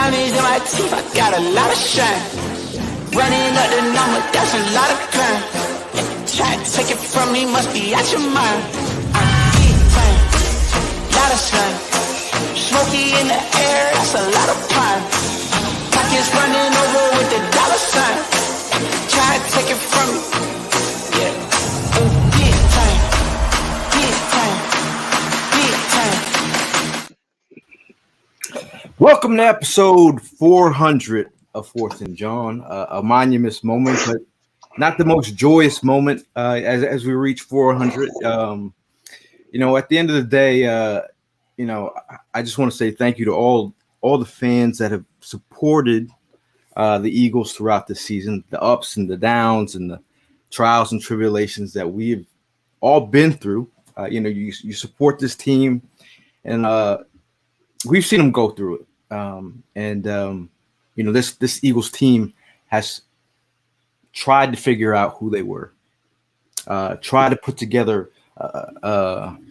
diamonds in my teeth, I got a lot of shine. Running up the number, that's a lot of crime. Try to take it from me, must be out your mind. I'm big time, lot of sun. Smoky in the air, that's a lot of pine. Pockets running over with the dollar sign. Try to take it from me, yeah. Big time, big time, big time. Welcome to episode 400 of Fourth and Jawn, a monumentous moment, but not the most joyous moment as we reach 400. At the end of the day, I just want to say thank you to all the fans that have supported the Eagles throughout the season, the ups and the downs and the trials and tribulations that we've all been through. You support this team, and we've seen them go through it. This Eagles team has tried to figure out who they were, try to put together an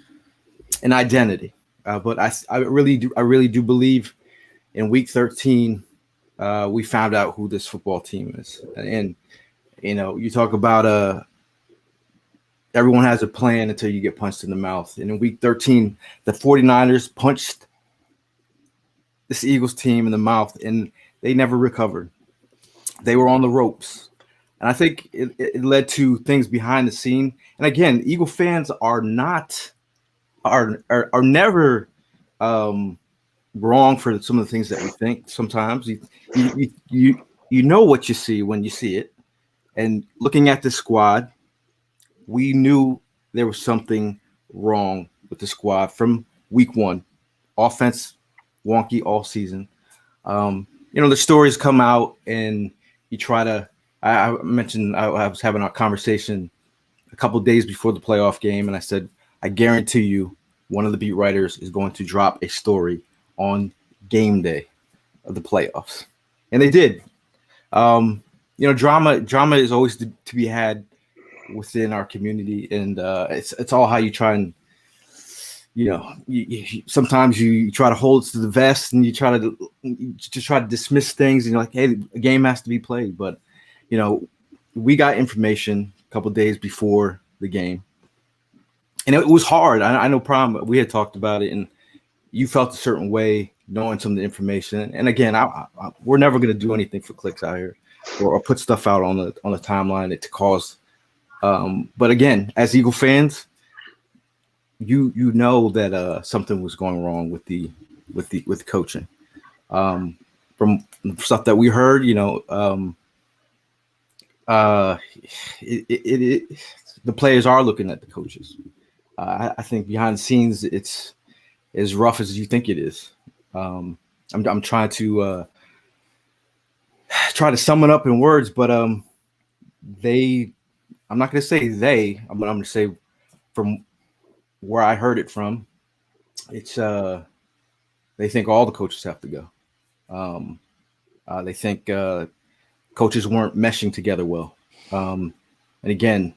identity. But I really do believe in week 13 we found out who this football team is. And you talk about everyone has a plan until you get punched in the mouth. And in week 13, the 49ers punched this Eagles team in the mouth, and they never recovered. They were on the ropes. And I think it led to things behind the scene. And again, Eagle fans are never wrong for some of the things that we think. Sometimes you know what you see when you see it. And looking at the squad, we knew there was something wrong with the squad from week one. Offense wonky all season. The stories come out, and you try to. I mentioned I was having a conversation a couple of days before the playoff game, and I said, I guarantee you, one of the beat writers is going to drop a story on game day of the playoffs, and they did. Drama is always to be had within our community, and it's all how you try and. Sometimes you try to hold it to the vest, and you try to dismiss things, and you're like, hey, a game has to be played. But we got information a couple of days before the game, and it was hard. I know we had talked about it, and you felt a certain way knowing some of the information. And again, we're never going to do anything for clicks out here, or put stuff out on the timeline to cause. But again, as Eagle fans, you know that something was going wrong with the coaching. From stuff that we heard, the players are looking at the coaches. I think behind the scenes, it's as rough as you think it is. I'm trying to sum it up in words, but I'm not going to say they. I'm going to say from where I heard it from, it's they think all the coaches have to go. They think coaches weren't meshing together well. And again,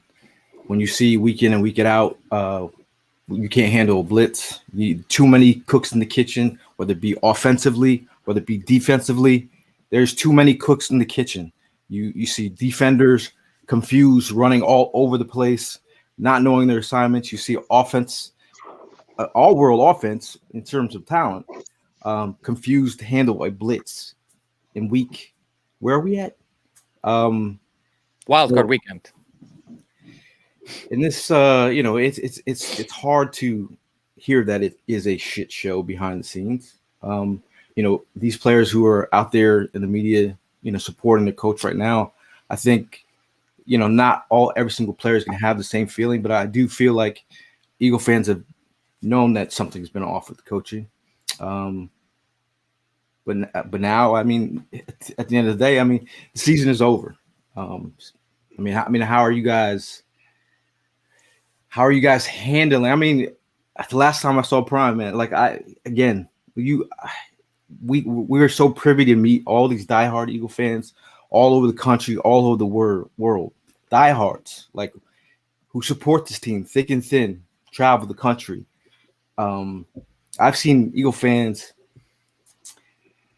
when you see week in and week out, you can't handle a blitz. Too many cooks in the kitchen, whether it be offensively, whether it be defensively. There's too many cooks in the kitchen. You see defenders confused, running all over the place, not knowing their assignments. You see offense, all-world offense in terms of talent, confused to handle a blitz in week. Where are we at? Wildcard weekend. In this, it's hard to hear that it is a shit show behind the scenes. These players who are out there in the media, supporting their coach right now, I think, not every single player is going to have the same feeling, but I do feel like Eagle fans have known that something's been off with the coaching. But now, at the end of the day, the season is over. How are you guys handling? The last time I saw Prime, man, we were so privy to meet all these diehard Eagle fans all over the country, all over the world, diehards who support this team thick and thin, travel the country. I've seen Eagle fans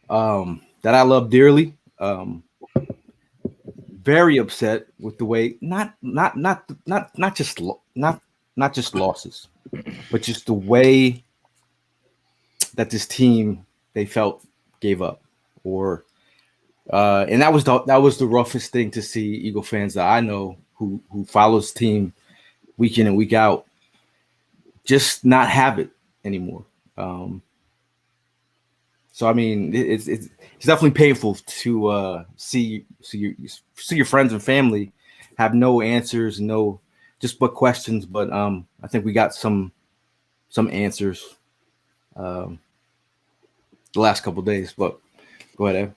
that I love dearly. Very upset with the way not just losses, but just the way that this team they felt gave up, or and that was the roughest thing to see Eagle fans that I know who follows team week in and week out just not have it anymore. Um, so I mean, it's definitely painful to see your friends and family have no answers, no just but questions. But I think we got some answers um, the last couple of days. But go ahead,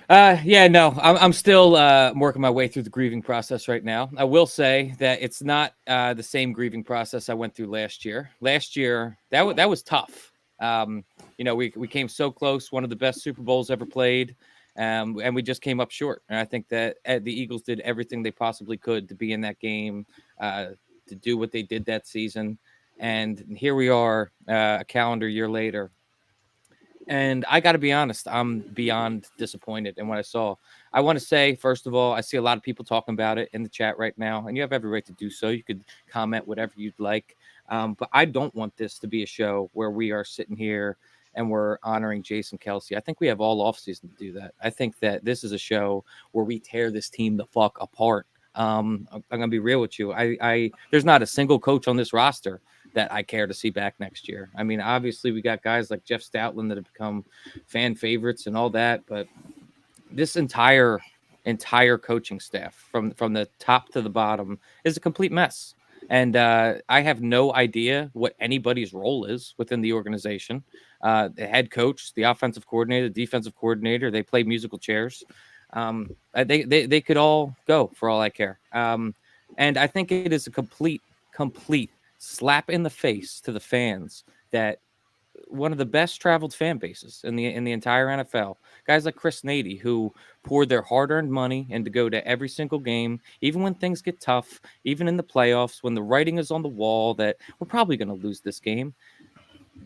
Ev. Yeah, no, I'm still working my way through the grieving process right now. I will say that it's not the same grieving process I went through last year. Last year, that was tough. We came so close, one of the best Super Bowls ever played, and we just came up short. And I think that the Eagles did everything they possibly could to be in that game, to do what they did that season. And here we are, a calendar year later. And I got to be honest, I'm beyond disappointed in what I saw. I want to say, first of all, I see a lot of people talking about it in the chat right now, and you have every right to do so. You could comment whatever you'd like. But I don't want this to be a show where we are sitting here and we're honoring Jason Kelsey. I think we have all offseason to do that. I think that this is a show where we tear this team the fuck apart. I'm going to be real with you. There's not a single coach on this roster that I care to see back next year. I mean, obviously we got guys like Jeff Stoutland that have become fan favorites and all that, but this entire coaching staff from the top to the bottom is a complete mess. And I have no idea what anybody's role is within the organization. The head coach, the offensive coordinator, the defensive coordinator, they play musical chairs. They could all go for all I care. And I think it is a complete slap in the face to the fans that one of the best traveled fan bases in the entire NFL, guys like Chris Nady, who poured their hard-earned money and to go to every single game, even when things get tough, even in the playoffs, when the writing is on the wall that we're probably going to lose this game.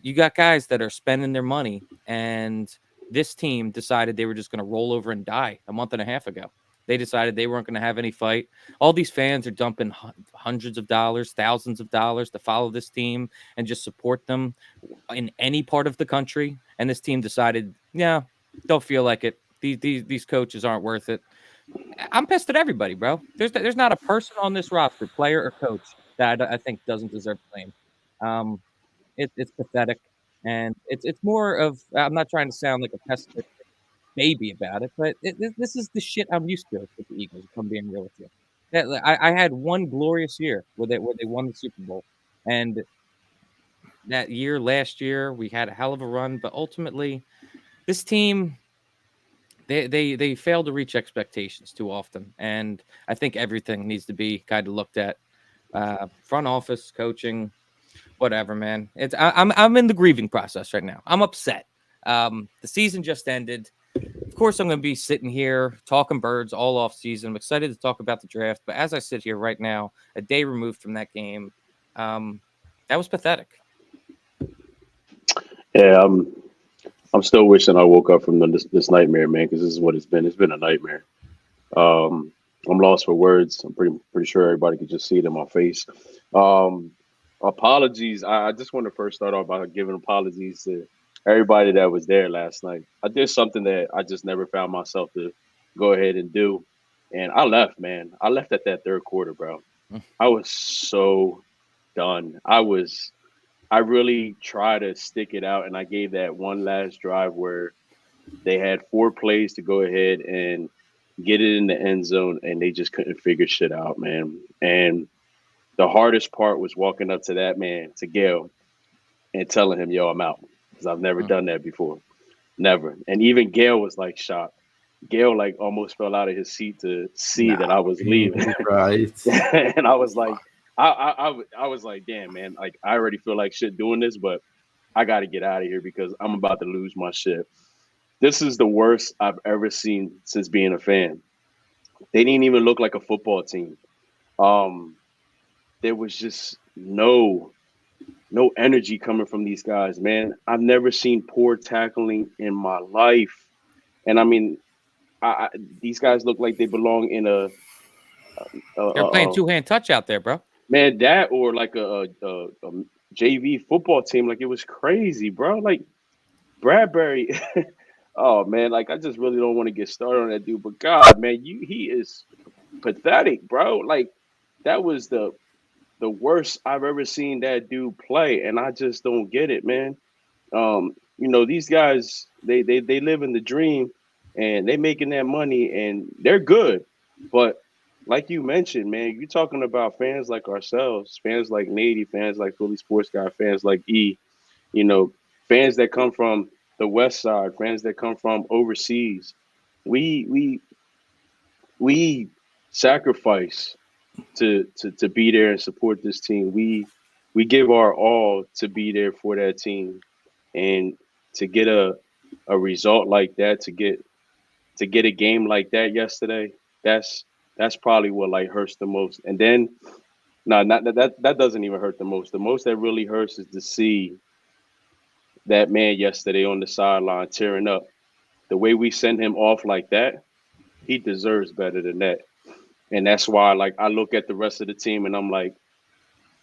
You got guys that are spending their money, and this team decided they were just going to roll over and die a month and a half ago. They decided they weren't going to have any fight. All these fans are dumping hundreds of dollars, thousands of dollars to follow this team and just support them in any part of the country. And this team decided, yeah, don't feel like it. These coaches aren't worth it. I'm pissed at everybody, bro. There's not a person on this roster, player or coach, that I think doesn't deserve blame. It's pathetic, and it's more of, I'm not trying to sound like a pessimist baby about it, but this is the shit I'm used to with the Eagles, if I'm being real with you. I had one glorious year where they won the Super Bowl, and that year last year we had a hell of a run, but ultimately this team they fail to reach expectations too often, and I think everything needs to be kind of looked at, front office, coaching, whatever, man. I'm in the grieving process right now. I'm upset. The season just ended. Of course, I'm going to be sitting here talking birds all off season. I'm excited to talk about the draft, but as I sit here right now, a day removed from that game, that was pathetic. Yeah, I'm still wishing I woke up from this nightmare, man, because this is what it's been. It's been a nightmare. I'm lost for words. I'm pretty sure everybody could just see it in my face. Apologies. I just want to first start off by giving apologies to everybody that was there last night. I did something that I just never found myself to go ahead and do. And I left, man. I left at that third quarter, bro. I was so done. I really tried to stick it out, and I gave that one last drive where they had 4 plays to go ahead and get it in the end zone, and they just couldn't figure shit out, man. And the hardest part was walking up to that man, to Gayle, and telling him, yo, I'm out. Because I've never done that before. Never. And even Gayle was like shocked. Gayle like almost fell out of his seat to see that I was leaving. Right. And I was like, I was like, damn, man, like I already feel like shit doing this, but I got to get out of here because I'm about to lose my shit. This is the worst I've ever seen since being a fan. They didn't even look like a football team. There was just no energy coming from these guys, man. I've never seen poor tackling in my life. And I mean, these guys look like they belong in They're playing a two-hand touch out there, bro. man, that or like a JV football team. Like it was crazy, bro. Like Bradbury. Oh man, like I just really don't want to get started on that dude. But God, man, he is pathetic, bro. Like that was the worst I've ever seen that dude play, and I just don't get it, man. These guys they live in the dream, and they making that money, and they're good, but like you mentioned, man, you're talking about fans like ourselves, fans like Nady, fans like Philly Sports Guy, fans like E, you know, fans that come from the West Side, fans that come from overseas. We sacrifice to be there and support this team. We give our all to be there for that team, and to get a result like that, to get a game like that yesterday, that's probably what like hurts the most. And then no, not that doesn't even hurt the most. The most that really hurts is to see that man yesterday on the sideline tearing up. The way we send him off like that, he deserves better than that. And that's why, like, I look at the rest of the team and I'm like,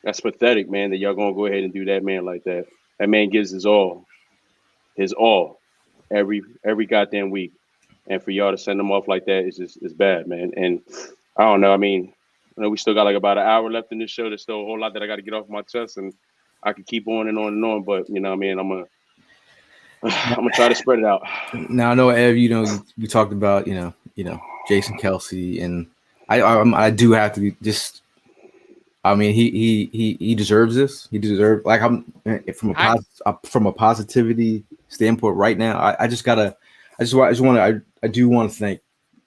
that's pathetic, man, that y'all gonna go ahead and do that man like that. That man gives his all, every goddamn week. And for y'all to send him off like that is just it's bad, man. And I don't know. I mean, we still got like about an hour left in this show. There's still a whole lot that I got to get off my chest, and I could keep on and on and on. But what I mean, I'm gonna try to spread it out. Now I know, Ev, we talked about Jason Kelce, and I do have to be just. I mean, he deserves this. He deserves, like, I'm from a positivity standpoint right now. I do want to thank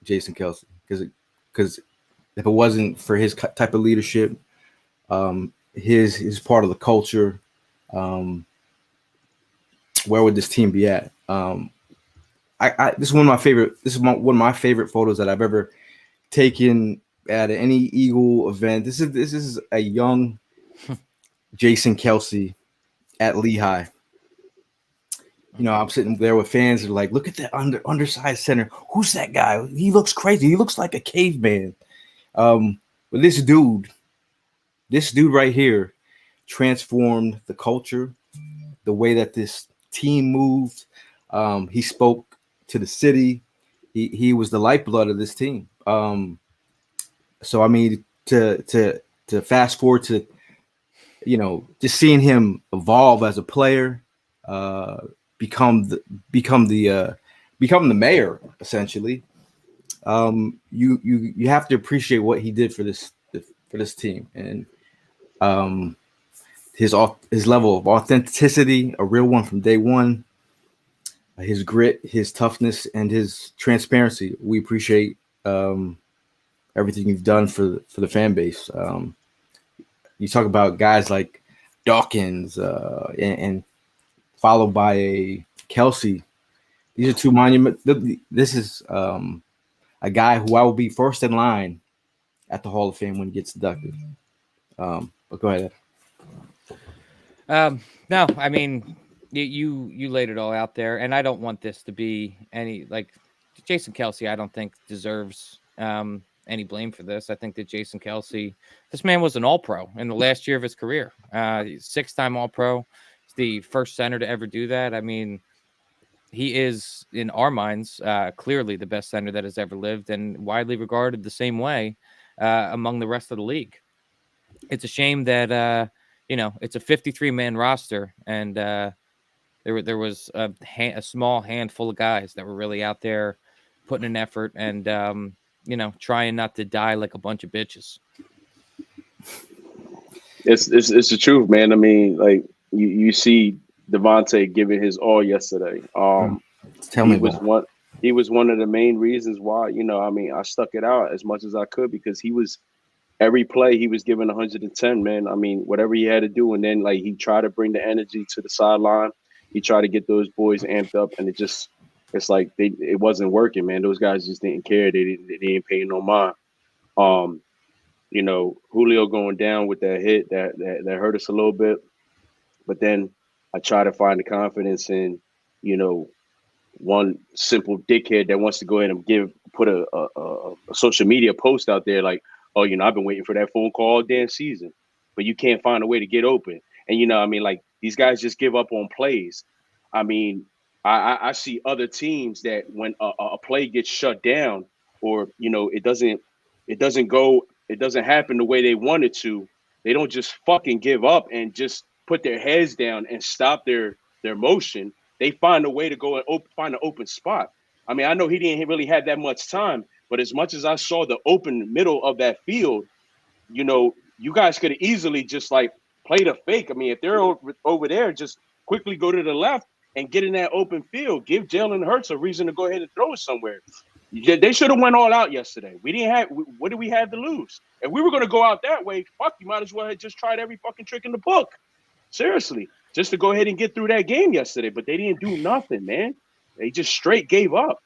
Jason Kelce because if it wasn't for his type of leadership, his part of the culture, where would this team be at? This is one of my favorite photos that I've ever taken at any Eagle event. This is a young Jason Kelce at Lehigh. I'm sitting there with fans that are like, look at that undersized center. Who's that guy? He looks crazy. He looks like a caveman. But this dude right here transformed the culture, the way that this team moved. He spoke to the city. He was the lifeblood of this team. So I mean, to fast forward to, just seeing him evolve as a player, become the mayor essentially. You have to appreciate what he did for this team, and his level of authenticity, a real one from day one. His grit, his toughness, and his transparency. We appreciate everything you've done for the fan base. You talk about guys like Dawkins and followed by a Kelce. These are two monuments. This is a guy who I will be first in line at the Hall of Fame when he gets inducted. But go ahead. No, I mean, you laid it all out there, and I don't want this to be any like Jason Kelce. I don't think deserves any blame for this. I think that Jason Kelce, this man was an All-Pro in the last year of his career. 6-time All-Pro. He's the first center to ever do that. I mean, he is, in our minds, clearly the best center that has ever lived, and widely regarded the same way among the rest of the league. It's a shame that it's a 53-man roster, and there was a small handful of guys that were really out there putting an effort and trying not to die like a bunch of bitches. It's the truth, man. I mean, like you see Devontae giving his all yesterday. He was one of the main reasons why, I stuck it out as much as I could, because every play he was giving 110, man. I mean, whatever he had to do. And then like he tried to bring the energy to the sideline. He tried to get those boys amped up, and it's like it wasn't working, man. Those guys just didn't care. They didn't pay no mind. Julio going down with that hit that hurt us a little bit. But then I try to find the confidence in, one simple dickhead that wants to go ahead and put a social media post out there like, oh, I've been waiting for that phone call all damn season, but you can't find a way to get open. And like these guys just give up on plays. I mean, I see other teams that when a play gets shut down, or it doesn't happen the way they want it to, they don't just fucking give up and just put their heads down and stop their motion. They find a way to go and find an open spot. I mean, I know he didn't really have that much time, but as much as I saw the open middle of that field, you guys could have easily just like played a fake. I mean, if they're over there, just quickly go to the left and get in that open field. Give Jalen Hurts a reason to go ahead and throw it somewhere. They should have went all out yesterday. What did we have to lose? If we were going to go out that way, fuck, you might as well have just tried every fucking trick in the book. Seriously, just to go ahead and get through that game yesterday. But they didn't do nothing, man. They just straight gave up.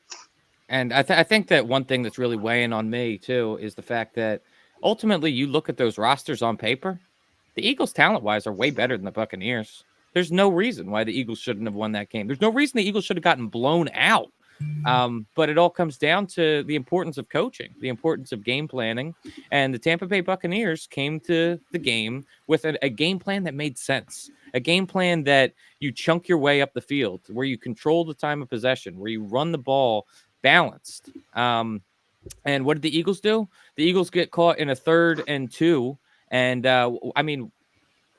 And I think that one thing that's really weighing on me, too, is the fact that ultimately you look at those rosters on paper, the Eagles talent-wise are way better than the Buccaneers. There's no reason why the Eagles shouldn't have won that game. There's no reason the Eagles should have gotten blown out. But it all comes down to the importance of coaching, the importance of game planning. And the Tampa Bay Buccaneers came to the game with a game plan that made sense, a game plan that you chunk your way up the field, where you control the time of possession, where you run the ball balanced. And what did the Eagles do? The Eagles get caught in a 3rd and 2. And I mean,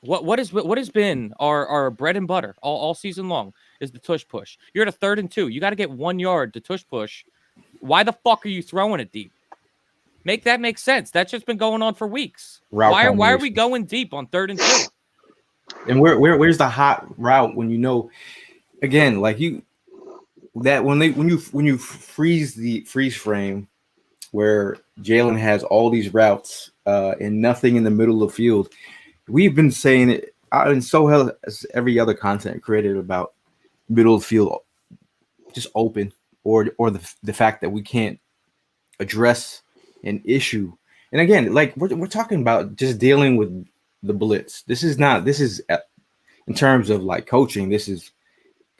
what has been our bread and butter all season long is the tush push. You're at a 3rd and 2. You got to get 1 yard to tush push. Why the fuck are you throwing it deep? Make that make sense. That's just been going on for weeks. Why are we going deep on 3rd and 2? And where's the hot route when again, like when you freeze frame where Jalen has all these routes and nothing in the middle of the field. We've been saying it, and so has every other content created about middle of the field just open, or the fact that we can't address an issue. And again, like we're talking about just dealing with the blitz. This is in terms of like coaching, this is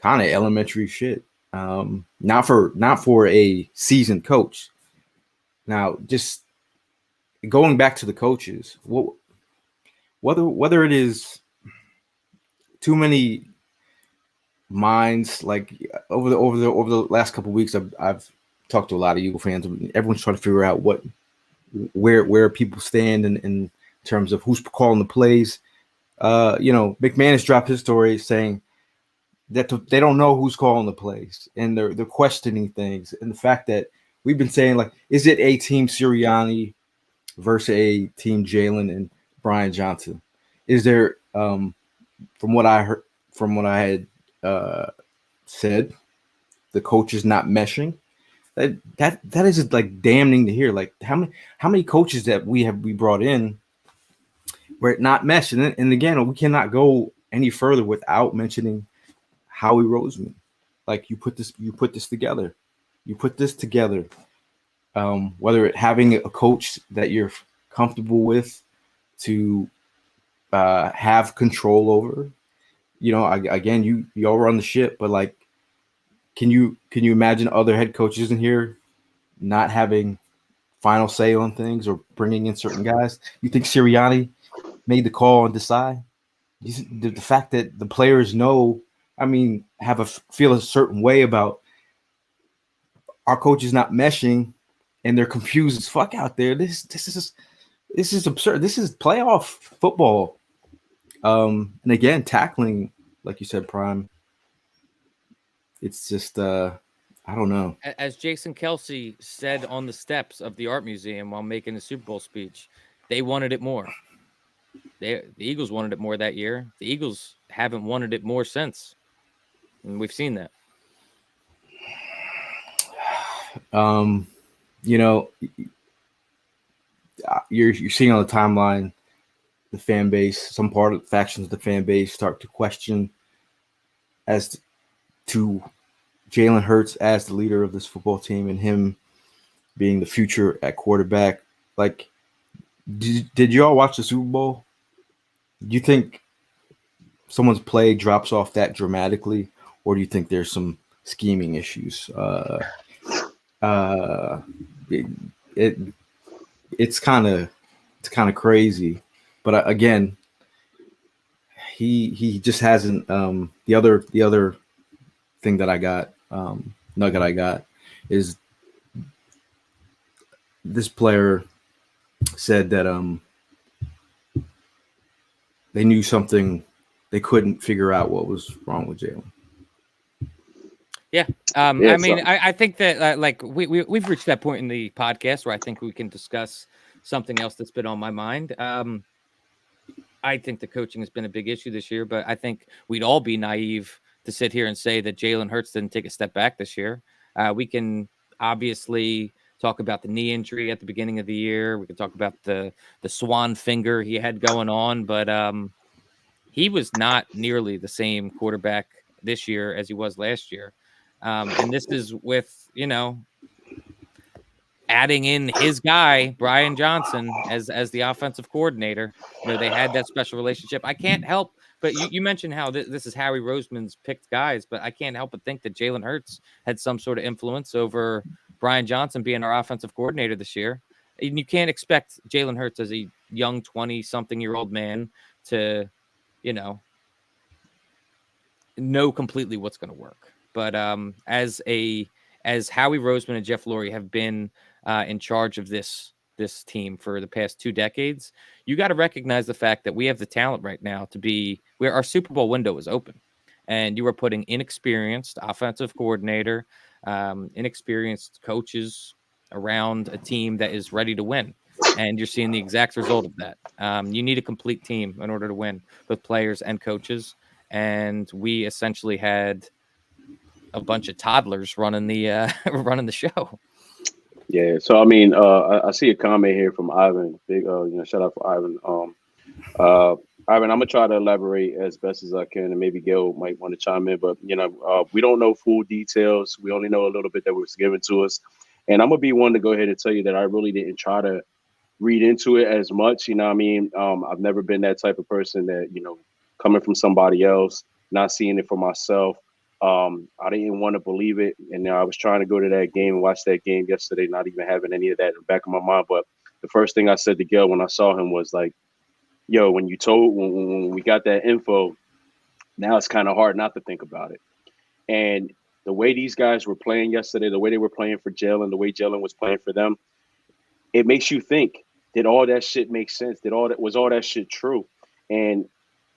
kind of elementary shit. Not for a seasoned coach. Now, just going back to the coaches, whether it is too many minds, like over the last couple of weeks, I've talked to a lot of Eagle fans. Everyone's trying to figure out where people stand in terms of who's calling the plays. McManus dropped his story saying that they don't know who's calling the plays, and they're questioning things. And the fact that we've been saying, like, is it a team Sirianni versus a team Jalen and Brian Johnson? Is there, from what I had said, the coaches not meshing? That is like damning to hear. Like how many coaches that we brought in were not meshing? And again, we cannot go any further without mentioning Howie Roseman. Like you put this together. Whether it having a coach that you're comfortable with to have control over, again, you all run the ship, but like, can you imagine other head coaches in here not having final say on things or bringing in certain guys? You think Sirianni made the call and decide? The fact that the players know, feel a certain way about our coaches not meshing, and they're confused as fuck out there. This is absurd. This is playoff football. And again, tackling, like you said, Prime. It's just I don't know. As Jason Kelsey said on the steps of the art museum while making the Super Bowl speech, they wanted it more. The Eagles wanted it more that year. The Eagles haven't wanted it more since. And we've seen that. You're seeing on the timeline the fan base, some factions of the fan base start to question as to Jalen Hurts as the leader of this football team and him being the future at quarterback. Like, did you all watch the Super Bowl? Do you think someone's play drops off that dramatically, or do you think there's some scheming issues. It's kind of crazy, but again, he just hasn't. The other thing that I got, nugget I got, is this player said that they knew something, they couldn't figure out what was wrong with Jalen. Yeah. I mean, I think that like we've reached that point in the podcast where I think we can discuss something else that's been on my mind. I think the coaching has been a big issue this year, but I think we'd all be naive to sit here and say that Jalen Hurts didn't take a step back this year. We can obviously talk about the knee injury at the beginning of the year. We can talk about the swan finger he had going on, but he was not nearly the same quarterback this year as he was last year. And this is with, adding in his guy, Brian Johnson, as the offensive coordinator. They had that special relationship. I can't help but you mentioned how this is Howie Roseman's picked guys, but I can't help but think that Jalen Hurts had some sort of influence over Brian Johnson being our offensive coordinator this year. And you can't expect Jalen Hurts as a young 20-something-year-old man to, know completely what's going to work. But as Howie Roseman and Jeff Lurie have been in charge of this team for the past 2 decades, you got to recognize the fact that we have the talent right now to be where our Super Bowl window is open. And you are putting inexperienced offensive coordinator, inexperienced coaches around a team that is ready to win. And you're seeing the exact result of that. You need a complete team in order to win, both players and coaches. And we essentially had a bunch of toddlers running the show. Yeah. So I mean, I see a comment here from Ivan. Big, shout out for Ivan. Ivan, I'm gonna try to elaborate as best as I can, and maybe Gayle might want to chime in. But we don't know full details. We only know a little bit that was given to us. And I'm gonna be one to go ahead and tell you that I really didn't try to read into it as much. You know what I mean? I've never been that type of person that, coming from somebody else, not seeing it for myself. I didn't want to believe it. And I was trying to go to that game and watch that game yesterday, not even having any of that in the back of my mind. But the first thing I said to Gayle when I saw him was like, yo, when we got that info, now it's kind of hard not to think about it. And the way these guys were playing yesterday, the way they were playing for Jalen, the way Jalen was playing for them, it makes you think, did all that shit make sense? Was all that shit true? And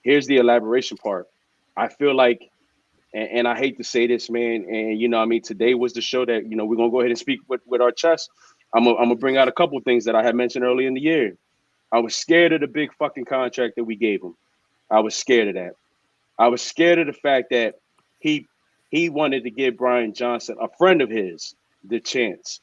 here's the elaboration part. I feel like, and I hate to say this, man, and today was the show that, we're gonna go ahead and speak with our chest. I'm gonna bring out a couple of things that I had mentioned early in the year. I was scared of the big fucking contract that we gave him. I was scared of that. I was scared of the fact that he wanted to give Brian Johnson, a friend of his, the chance.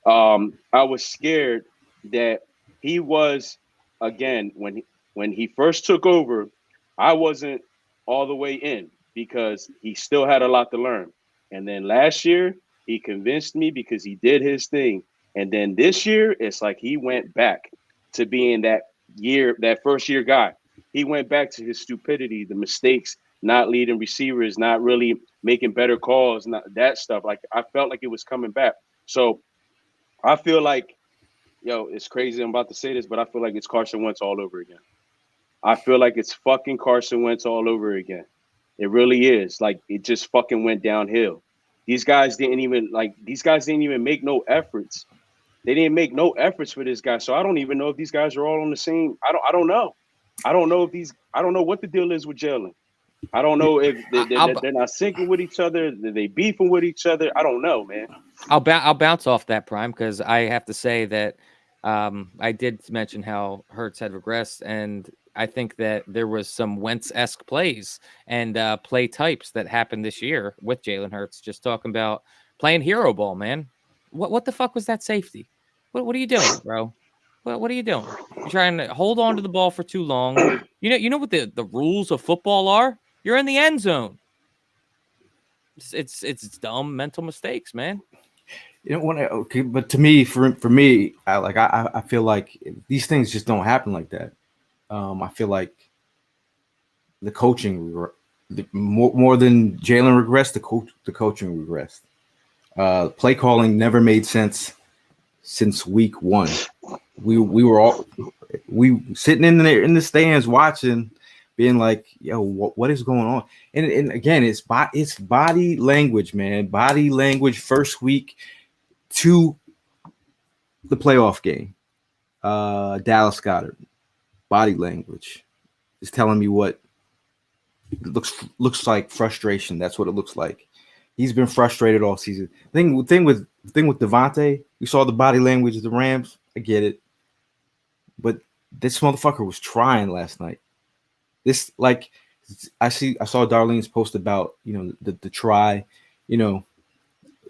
I was scared that he was, again, when he first took over, I wasn't all the way in because he still had a lot to learn. And then last year, he convinced me because he did his thing. And then this year, it's like he went back to being that first year guy. He went back to his stupidity, the mistakes, not leading receivers, not really making better calls, not that stuff. Like, I felt like it was coming back. So I feel like, it's crazy I'm about to say this, but I feel like it's Carson Wentz all over again. I feel like it's fucking Carson Wentz all over again. It really is. Like, it just fucking went downhill. These guys didn't even make no efforts. They didn't make no efforts for this guy. So I don't even know if these guys are all on the same. I don't know. I don't know what the deal is with Jalen. I don't know if they're not syncing with each other. They beefing with each other. I don't know, man. I'll bounce off that, Prime, because I have to say that I did mention how Hurts had regressed, and I think that there was some Wentz-esque plays and play types that happened this year with Jalen Hurts. Just talking about playing hero ball, man. What the fuck was that safety? What are you doing, bro? What are you doing? You're trying to hold on to the ball for too long. You know what the rules of football are? You're in the end zone. It's dumb mental mistakes, man. But to me, for me, I feel like these things just don't happen like that. I feel like the coaching more than Jalen regressed, the coaching regressed. Play calling never made sense since week one. We were sitting in there in the stands watching, being like, "Yo, what is going on?" And again, it's body language, man. Body language. First week to the playoff game, Dallas Goedert. Body language is telling me what it looks like frustration. That's what it looks like. He's been frustrated all season. Thing with Devontae, we saw the body language of the Rams. I get it, but this motherfucker was trying last night. This, like, I saw Darlene's post about, you know, the try. You know,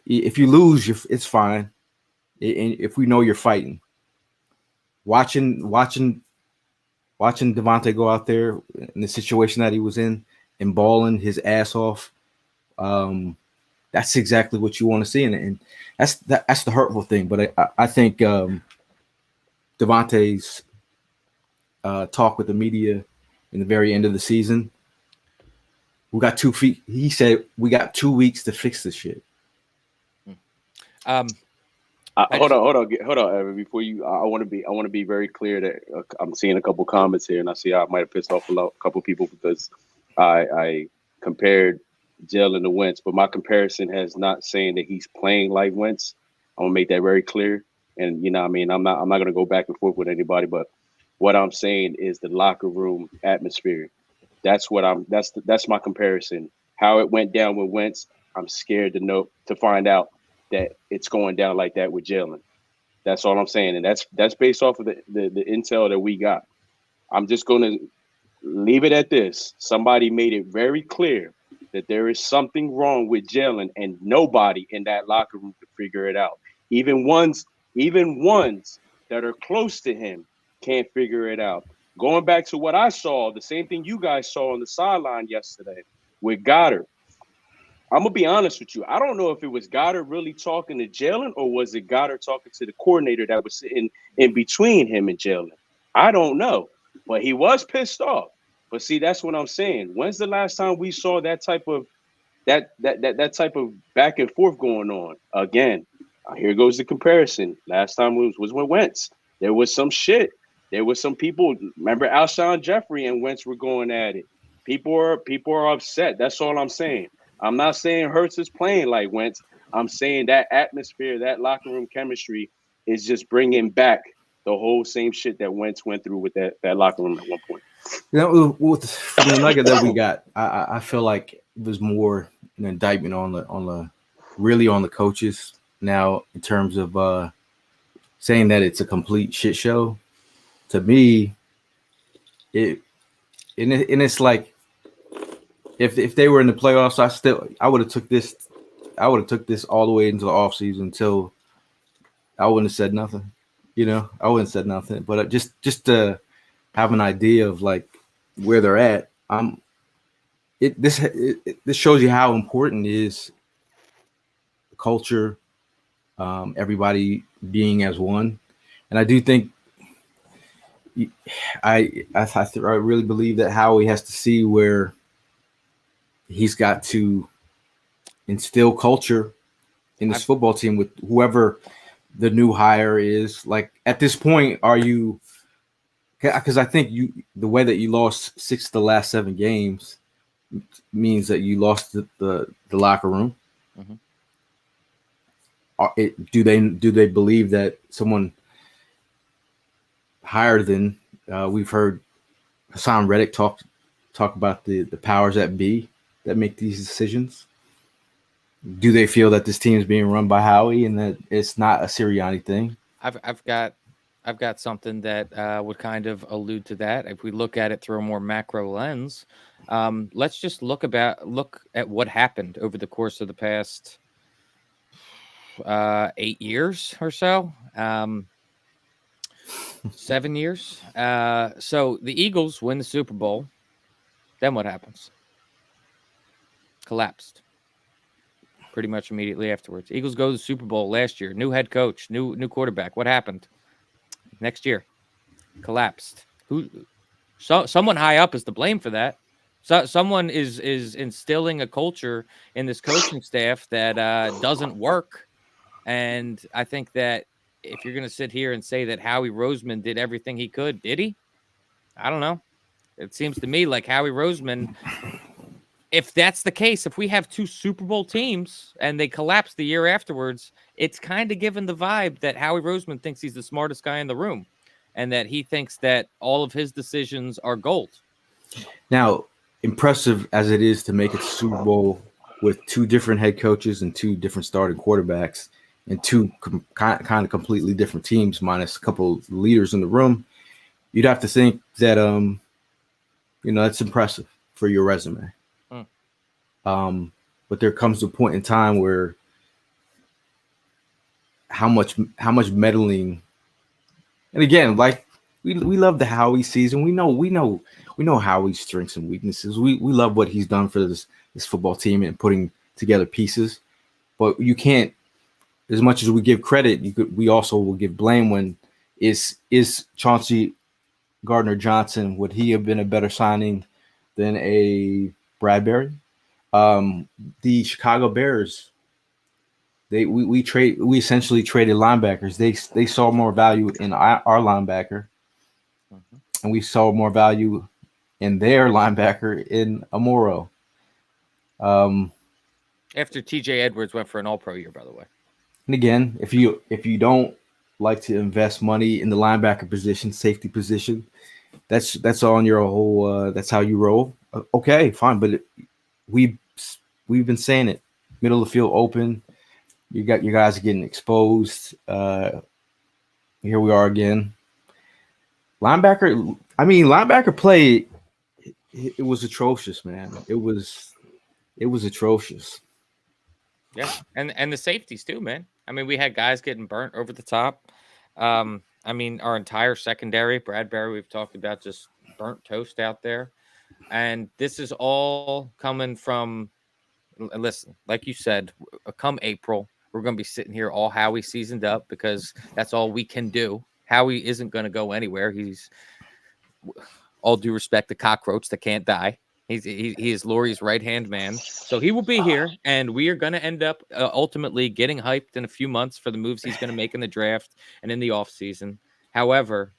if you lose, it's fine. And if we know you're fighting, watching Devontae go out there in the situation that he was in and balling his ass off. That's exactly what you want to see, and that's the hurtful thing. But I think Devontae's talk with the media in the very end of the season, he said we got 2 weeks to fix this shit. Hold on, Evan. Before you, I want to be very clear that I'm seeing a couple comments here, and I see I might have pissed off a couple people because I compared Jalen to Wentz, but my comparison has not saying that he's playing like Wentz. I'm gonna make that very clear. And you know, what I mean, I'm not gonna go back and forth with anybody, but what I'm saying is the locker room atmosphere. That's my comparison. How it went down with Wentz, I'm scared to find out that it's going down like that with Jalen. That's all I'm saying, and that's based off of the intel that we got. I'm just gonna leave it at this. Somebody made it very clear that there is something wrong with Jalen, and nobody in that locker room could figure it out. Even ones that are close to him can't figure it out. Going back to what I saw, the same thing you guys saw on the sideline yesterday with Goddard. I'm going to be honest with you. I don't know if it was Goddard really talking to Jalen or was it Goddard talking to the coordinator that was sitting in between him and Jalen. I don't know, but he was pissed off. But see, that's what I'm saying. When's the last time we saw that type of back and forth going on? Again, here goes the comparison. Last time was with Wentz. There was some shit. There was some people. Remember, Alshon Jeffrey and Wentz were going at it. People are upset. That's all I'm saying. I'm not saying Hurts is playing like Wentz. I'm saying that atmosphere, that locker room chemistry is just bringing back the whole same shit that Wentz went through with that locker room at one point. You know, from the nugget that we got, I feel like it was more an indictment on the coaches now in terms of saying that it's a complete shit show. To me, it's like if they were in the playoffs, I would have took this all the way into the offseason until I wouldn't have said nothing. You know, I wouldn't have said nothing, but just to have an idea of like where they're at. This shows you how important is the culture, everybody being as one, and I do think I really believe that Howie has to see where he's got to instill culture in this football team with whoever the new hire is. Like at this point, are you? Because I think the way that you lost 6 of the last 7 games means that you lost the locker room. Mm-hmm. Do they believe that someone higher than we've heard Hassan Reddick talk about the powers that be that make these decisions? Do they feel that this team is being run by Howie and that it's not a Sirianni thing? I've got something that would kind of allude to that. If we look at it through a more macro lens, let's just look at what happened over the course of the past 8 years or so, 7 years. So the Eagles win the Super Bowl. Then what happens? Collapsed pretty much immediately afterwards. Eagles go to the Super Bowl last year. New head coach, new quarterback. What happened? Next year, collapsed. Someone high up is to blame for that. So someone is instilling a culture in this coaching staff that doesn't work. And I think that if you're going to sit here and say that Howie Roseman did everything he could, did he? I don't know. It seems to me like Howie Roseman, if that's the case, if we have 2 Super Bowl teams and they collapse the year afterwards, it's kind of given the vibe that Howie Roseman thinks he's the smartest guy in the room and that he thinks that all of his decisions are gold. Now, impressive as it is to make it to Super Bowl with 2 different head coaches and 2 different starting quarterbacks and 2 kind of completely different teams minus a couple of leaders in the room, you'd have to think that that's impressive for your resume. But there comes a point in time where how much meddling, and again, like we love the Howie season. We know Howie's strengths and weaknesses. We love what he's done for this football team and putting together pieces. But you can't, as much as we give credit, we also will give blame when is Chauncey Gardner-Johnson, would he have been a better signing than a Bradbury? The Chicago Bears, we essentially traded linebackers. They saw more value in our linebacker, and we saw more value in their linebacker in Amoro. After TJ Edwards went for an All-Pro year, by the way. And again, if you don't like to invest money in the linebacker position, safety position, that's on your whole. That's how you roll. Okay, fine, but we've been saying it. Middle of the field open. You got your guys getting exposed. Here we are again. Linebacker play. It was atrocious, man. It was atrocious. Yeah, and the safeties too, man. I mean, we had guys getting burnt over the top. Our entire secondary, Bradbury, we've talked about, just burnt toast out there. And this is all coming from, listen, like you said, come April, we're going to be sitting here all Howie seasoned up because that's all we can do. Howie isn't going to go anywhere. He's, all due respect, the cockroach that can't die. He is Laurie's right-hand man. So he will be here, and we are going to end up ultimately getting hyped in a few months for the moves he's going to make in the draft and in the offseason. However,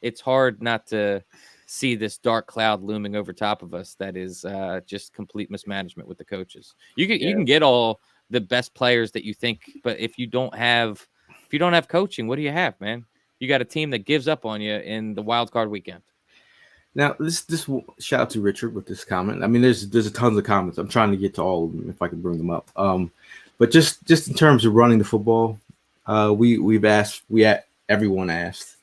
it's hard not to see this dark cloud looming over top of us that is just complete mismanagement with the coaches. You can get all the best players that you think, but if you don't have coaching, what do you have, man? You got a team that gives up on you in the wild card weekend. Now, this shout out to Richard with this comment. I mean, there's a tons of comments. I'm trying to get to all of them if I can bring them up. But just in terms of running the football, everyone asked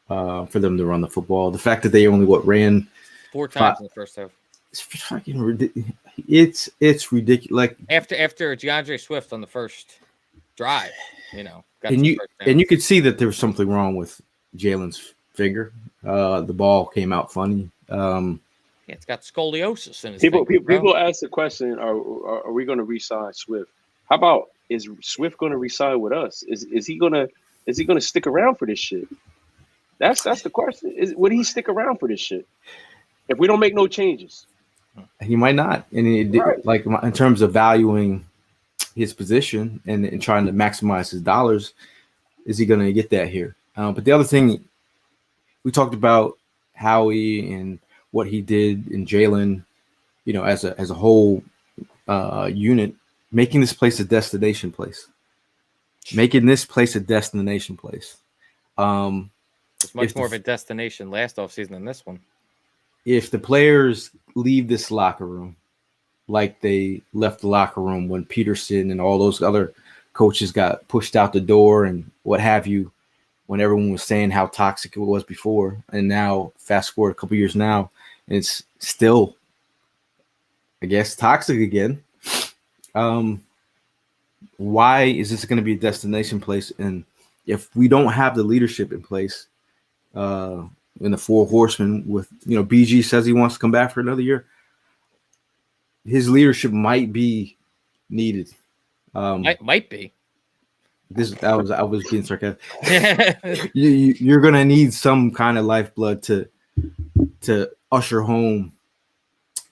for them to run the football. The fact that they only ran 4 times in the first half. It's fucking ridiculous. It's ridiculous. Like after DeAndre Swift on the first drive, and you could see that there was something wrong with Jalen's finger. The ball came out funny. It's got scoliosis in his people ask the question: Are we going to re-sign Swift? How about, is Swift going to re-sign with us? Is he going to stick around for this shit? That's the question. Would he stick around for this shit if we don't make no changes? He might not. And right. Like in terms of valuing his position and trying to maximize his dollars, is he going to get that here? But the other thing, we talked about Howie and what he did in Jalen, as a whole unit, making this place a destination place. It's much more of a destination last offseason than this one. If the players leave this locker room like they left the locker room when Peterson and all those other coaches got pushed out the door and what have you, when everyone was saying how toxic it was before, and now fast forward a couple years now, and it's still, I guess, toxic again. Why is this going to be a destination place? And if we don't have the leadership in place, in the 4 horsemen with, BG says he wants to come back for another year, his leadership might be needed. Might be. I was being sarcastic. You're gonna need some kind of lifeblood to usher home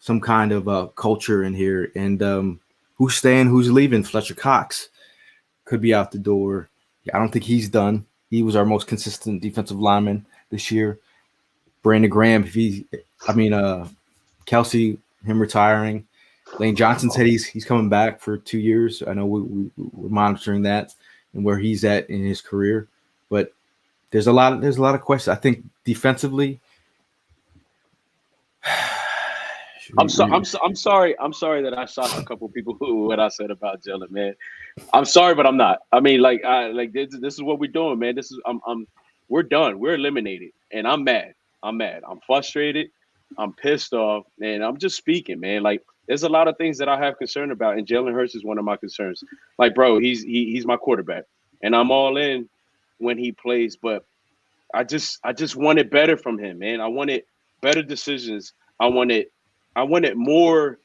some kind of culture in here. And who's staying, who's leaving? Fletcher Cox could be out the door. I don't think he's done. He was our most consistent defensive lineman this year. Brandon Graham, Kelsey, him retiring. Lane Johnson said he's coming back for 2 years. I know we're monitoring that and where he's at in his career, but there's a lot of questions. I think defensively. I'm sorry that I shocked a couple people who what I said about Jalen, man. I'm sorry, but I'm not. I mean, this is what we're doing, man. We're done. We're eliminated, and I'm mad. I'm frustrated. I'm pissed off, and I'm just speaking, man. Like, there's a lot of things that I have concern about, and Jalen Hurts is one of my concerns. Like, bro, he's my quarterback, and I'm all in when he plays, but I just wanted better from him, man. I wanted better decisions. I wanted more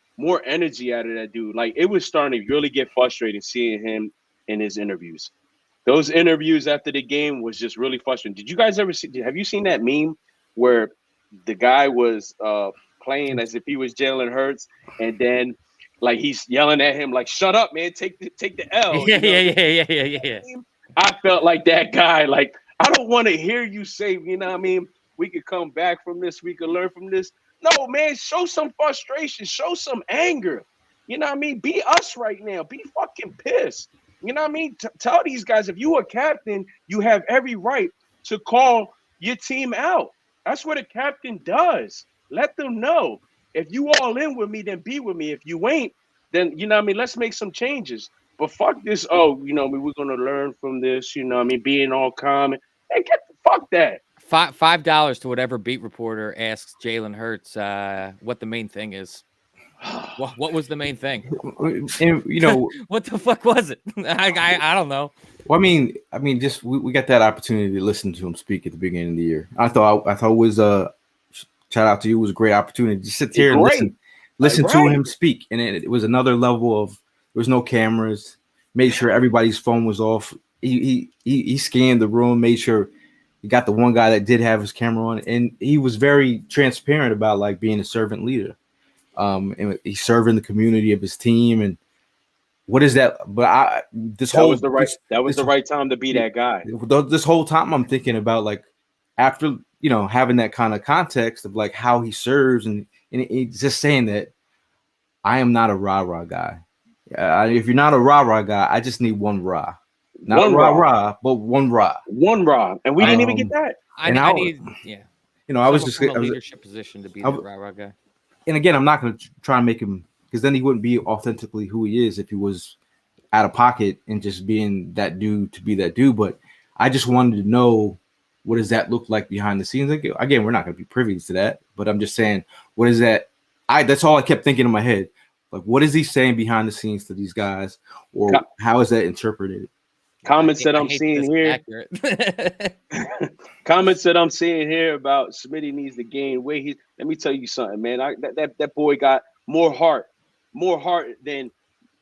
energy out of that dude. Like, it was starting to really get frustrating seeing him in his interviews. Those interviews after the game was just really frustrating. Did you guys ever have you seen that meme where the guy was playing as if he was Jalen Hurts, and then like he's yelling at him like, "Shut up, man! Take the L." Yeah. I felt like that guy. Like, I don't want to hear you say, you know what I mean? We could come back from this. We could learn from this. No, man, show some frustration. Show some anger. You know what I mean? Be us right now. Be fucking pissed. You know what I mean? Tell these guys, if you a captain, you have every right to call your team out. That's what a captain does. Let them know. If you all in with me, then be with me. If you ain't, then, you know what I mean, let's make some changes. But fuck this, we're going to learn from this, you know what I mean, being all calm. Hey, fuck that. $5 to whatever beat reporter asks Jalen Hurts what the main thing is. What was the main thing? And, what the fuck was it? I don't know. Well, I mean, just we got that opportunity to listen to him speak at the beginning of the year. I thought it was shout out to you. It was a great opportunity to sit here and listen to him speak. And it was another level of, there was no cameras, made sure everybody's phone was off. He scanned the room, made sure he got the one guy that did have his camera on, and he was very transparent about like being a servant leader. And he's serving the community of his team. And what is that? But that was the right time to be that guy. This whole time I'm thinking about, like, after, having that kind of context of like how he serves, and he's just saying that I am not a rah-rah guy. If you're not a rah-rah guy, I just need one rah. Not one rah-rah, but one rah. One rah. And we didn't even get that. I was just in a leadership position to be the rah-rah guy. And again, I'm not going to try and make him, because then he wouldn't be authentically who he is if he was out of pocket and just being that dude to be that dude. But I just wanted to know, what does that look like behind the scenes? Like, again, we're not going to be privy to that, but I'm just saying, what is that? That's all I kept thinking in my head. Like, what is he saying behind the scenes to these guys, or how is that interpreted? Comments that I'm seeing here. Comments that I'm seeing here about Smitty needs to gain weight. Let me tell you something, man. That boy got more heart than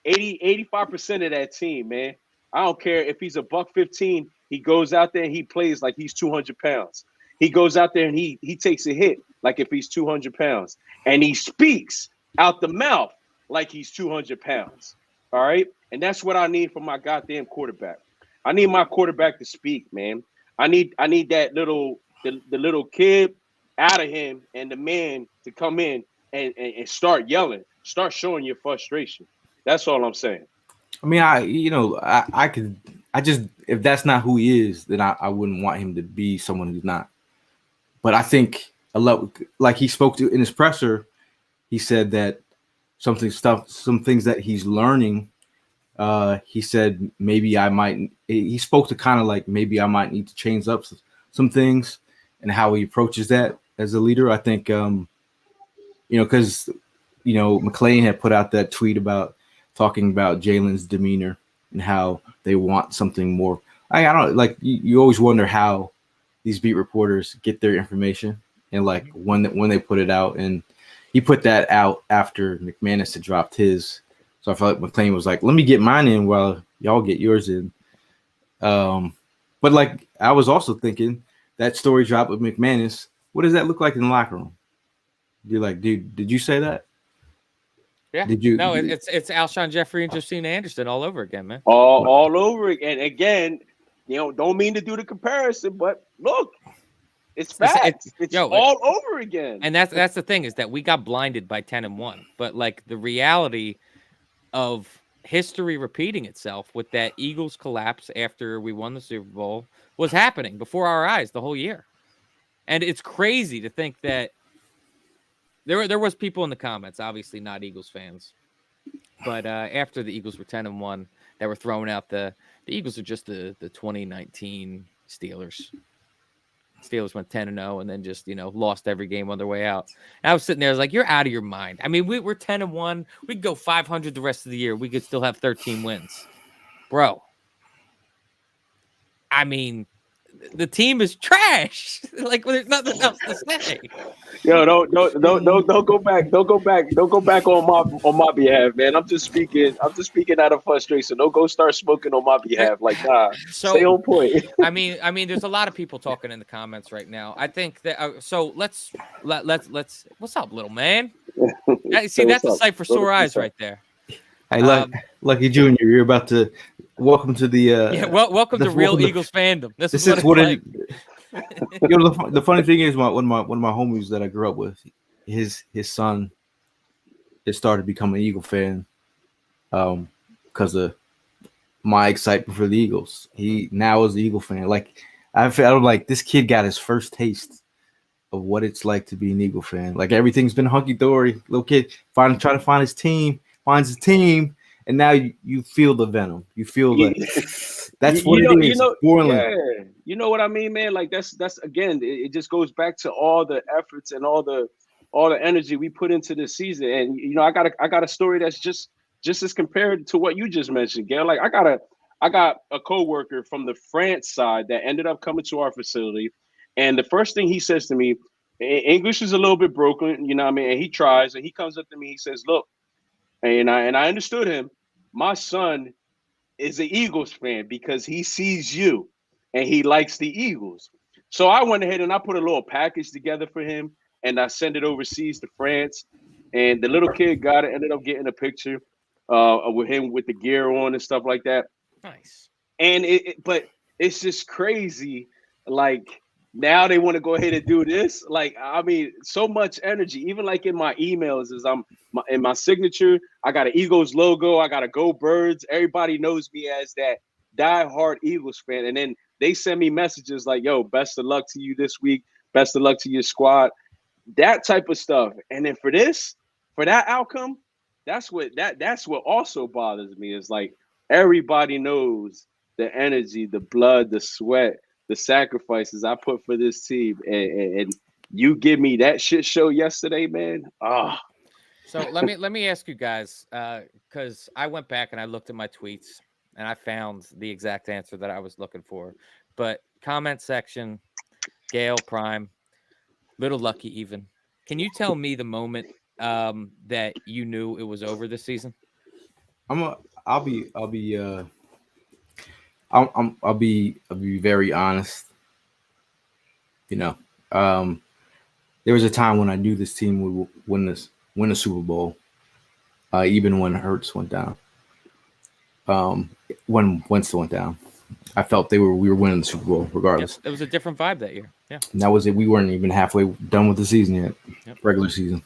85% of that team, man. I don't care if he's a $115. He goes out there and he plays like he's 200 pounds. He goes out there and he takes a hit like if he's 200 pounds, and he speaks out the mouth like he's 200 pounds. All right, and that's what I need from my goddamn quarterback. I need my quarterback to speak, man. I need that the little kid out of him, and the man to come in and start yelling, start showing your frustration. That's all I'm saying. I mean, I could just, if that's not who he is, then I wouldn't want him to be someone who's not. But I think like he spoke to in his presser, he said that some things that he's learning. He said he spoke to kind of like maybe I might need to change up some things and how he approaches that as a leader. I think, because, McClain had put out that tweet about talking about Jalen's demeanor and how they want something more. I don't like, you always wonder how these beat reporters get their information and like when they put it out. And he put that out after McManus had dropped his. So I felt like McClain was like, let me get mine in while y'all get yours in. But like, I was also thinking that story drop with McManus, what does that look like in the locker room? You're like, dude, did you say that? Yeah. Did you? No, it's Alshon Jeffrey and Justina Anderson all over again, man. All over again. Again, don't mean to do the comparison, but look, it's facts. It's all over again. And that's the thing, is that we got blinded by 10-1. But like the reality of history repeating itself with that Eagles collapse after we won the Super Bowl was happening before our eyes the whole year. And it's crazy to think that there was people in the comments, obviously not Eagles fans, but after the Eagles were 10-1, that were throwing out the Eagles are just the 2019 Steelers. Steelers went 10-0 and then just, lost every game on their way out. And I was sitting there, I was like, you're out of your mind. I mean, we're 10-1. We could go 500 the rest of the year. We could still have 13 wins. Bro. I mean, the team is trash. Like, there's nothing else to say. Yo, don't go back. Don't go back on my behalf, man. I'm just speaking out of frustration. Don't go start smoking on my behalf. Like, nah. Stay on point. I mean, there's a lot of people talking in the comments right now. I think that so let's what's up, little man? See, that's a sight for sore eyes right there. Hey, Lucky Junior, you're about to welcome to the welcome to real Eagles fandom. This is what it's like. The funny thing is, one of my homies that I grew up with, his son has started becoming an Eagle fan because of my excitement for the Eagles. He now is an Eagle fan. Like I felt like this kid got his first taste of what it's like to be an Eagle fan. Like everything's been hunky dory. Little kid trying to find his team. Finds his team, and now you feel the venom. You feel that's what it is. Yeah. You know what I mean, man? Like that's again, it just goes back to all the efforts and all the energy we put into this season. And I got a story that's just as compared to what you just mentioned, Gayle. Like I got a coworker from the France side that ended up coming to our facility, and the first thing he says to me, English is a little bit broken, you know what I mean? And he tries, and he comes up to me, he says, "Look." And I understood him. My son is an Eagles fan because he sees you and he likes the Eagles. So I went ahead and I put a little package together for him and I sent it overseas to France. And the little kid got it, ended up getting a picture with him with the gear on and stuff like that. Nice. And but it's just crazy. Like, now they want to go ahead and do this. Like, I mean, so much energy. Even like in my emails, in my signature, I got an Eagles logo. I got a Go Birds. Everybody knows me as that diehard Eagles fan. And then they send me messages like, "Yo, best of luck to you this week. Best of luck to your squad." That type of stuff. And then for that outcome, that's what also bothers me. Is like everybody knows the energy, the blood, the sweat, the sacrifices I put for this team, and you give me that shit show yesterday, man. So let me ask you guys, because I went back and I looked at my tweets and I found the exact answer that I was looking for. But comment section, Gayle, Prime, Little Lucky, even. Can you tell me the moment that you knew it was over this season? I'll be very honest. There was a time when I knew this team would win the Super Bowl, even when Hurts went down. When Winston went down, I felt we were winning the Super Bowl regardless. It was a different vibe that year. Yeah, and that was it. We weren't even halfway done with the season yet. Yep. Regular season.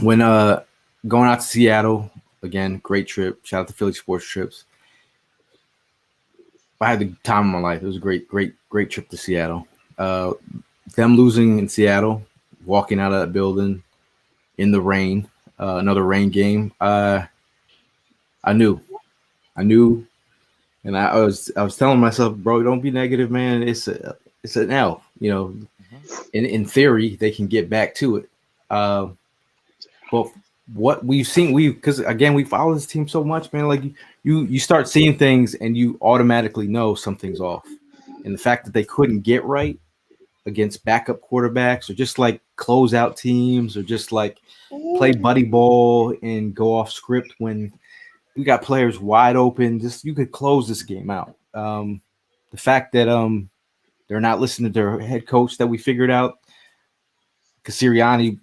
When going out to Seattle again, great trip. Shout out to Philly Sports Trips. I had the time of my life. It was a great trip to Seattle. Them losing in Seattle, walking out of that building in the rain, another rain game. I knew, and I was telling myself, bro, don't be negative, man. It's an L. In theory, they can get back to it. But what we've seen, because again, we follow this team so much, man. Like you start seeing things and you automatically know something's off. And the fact that they couldn't get right against backup quarterbacks or just like close out teams or just like play buddy ball and go off script when we got players wide open, just you could close this game out. The fact that they're not listening to their head coach that we figured out, because Sirianni,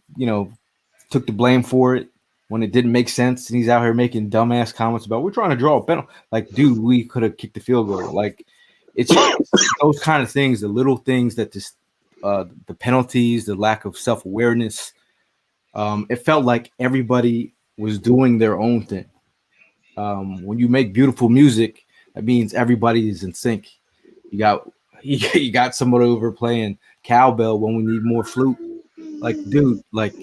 took the blame for it. when it didn't make sense, and he's out here making dumbass comments about we're trying to draw a penalty. Like, dude, we could have kicked the field goal. Like, it's those kind of things, the little things that just the penalties, the lack of self-awareness. It felt like everybody was doing their own thing. When you make beautiful music, that means everybody is in sync. You got somebody over playing cowbell when we need more flute. Like, dude, like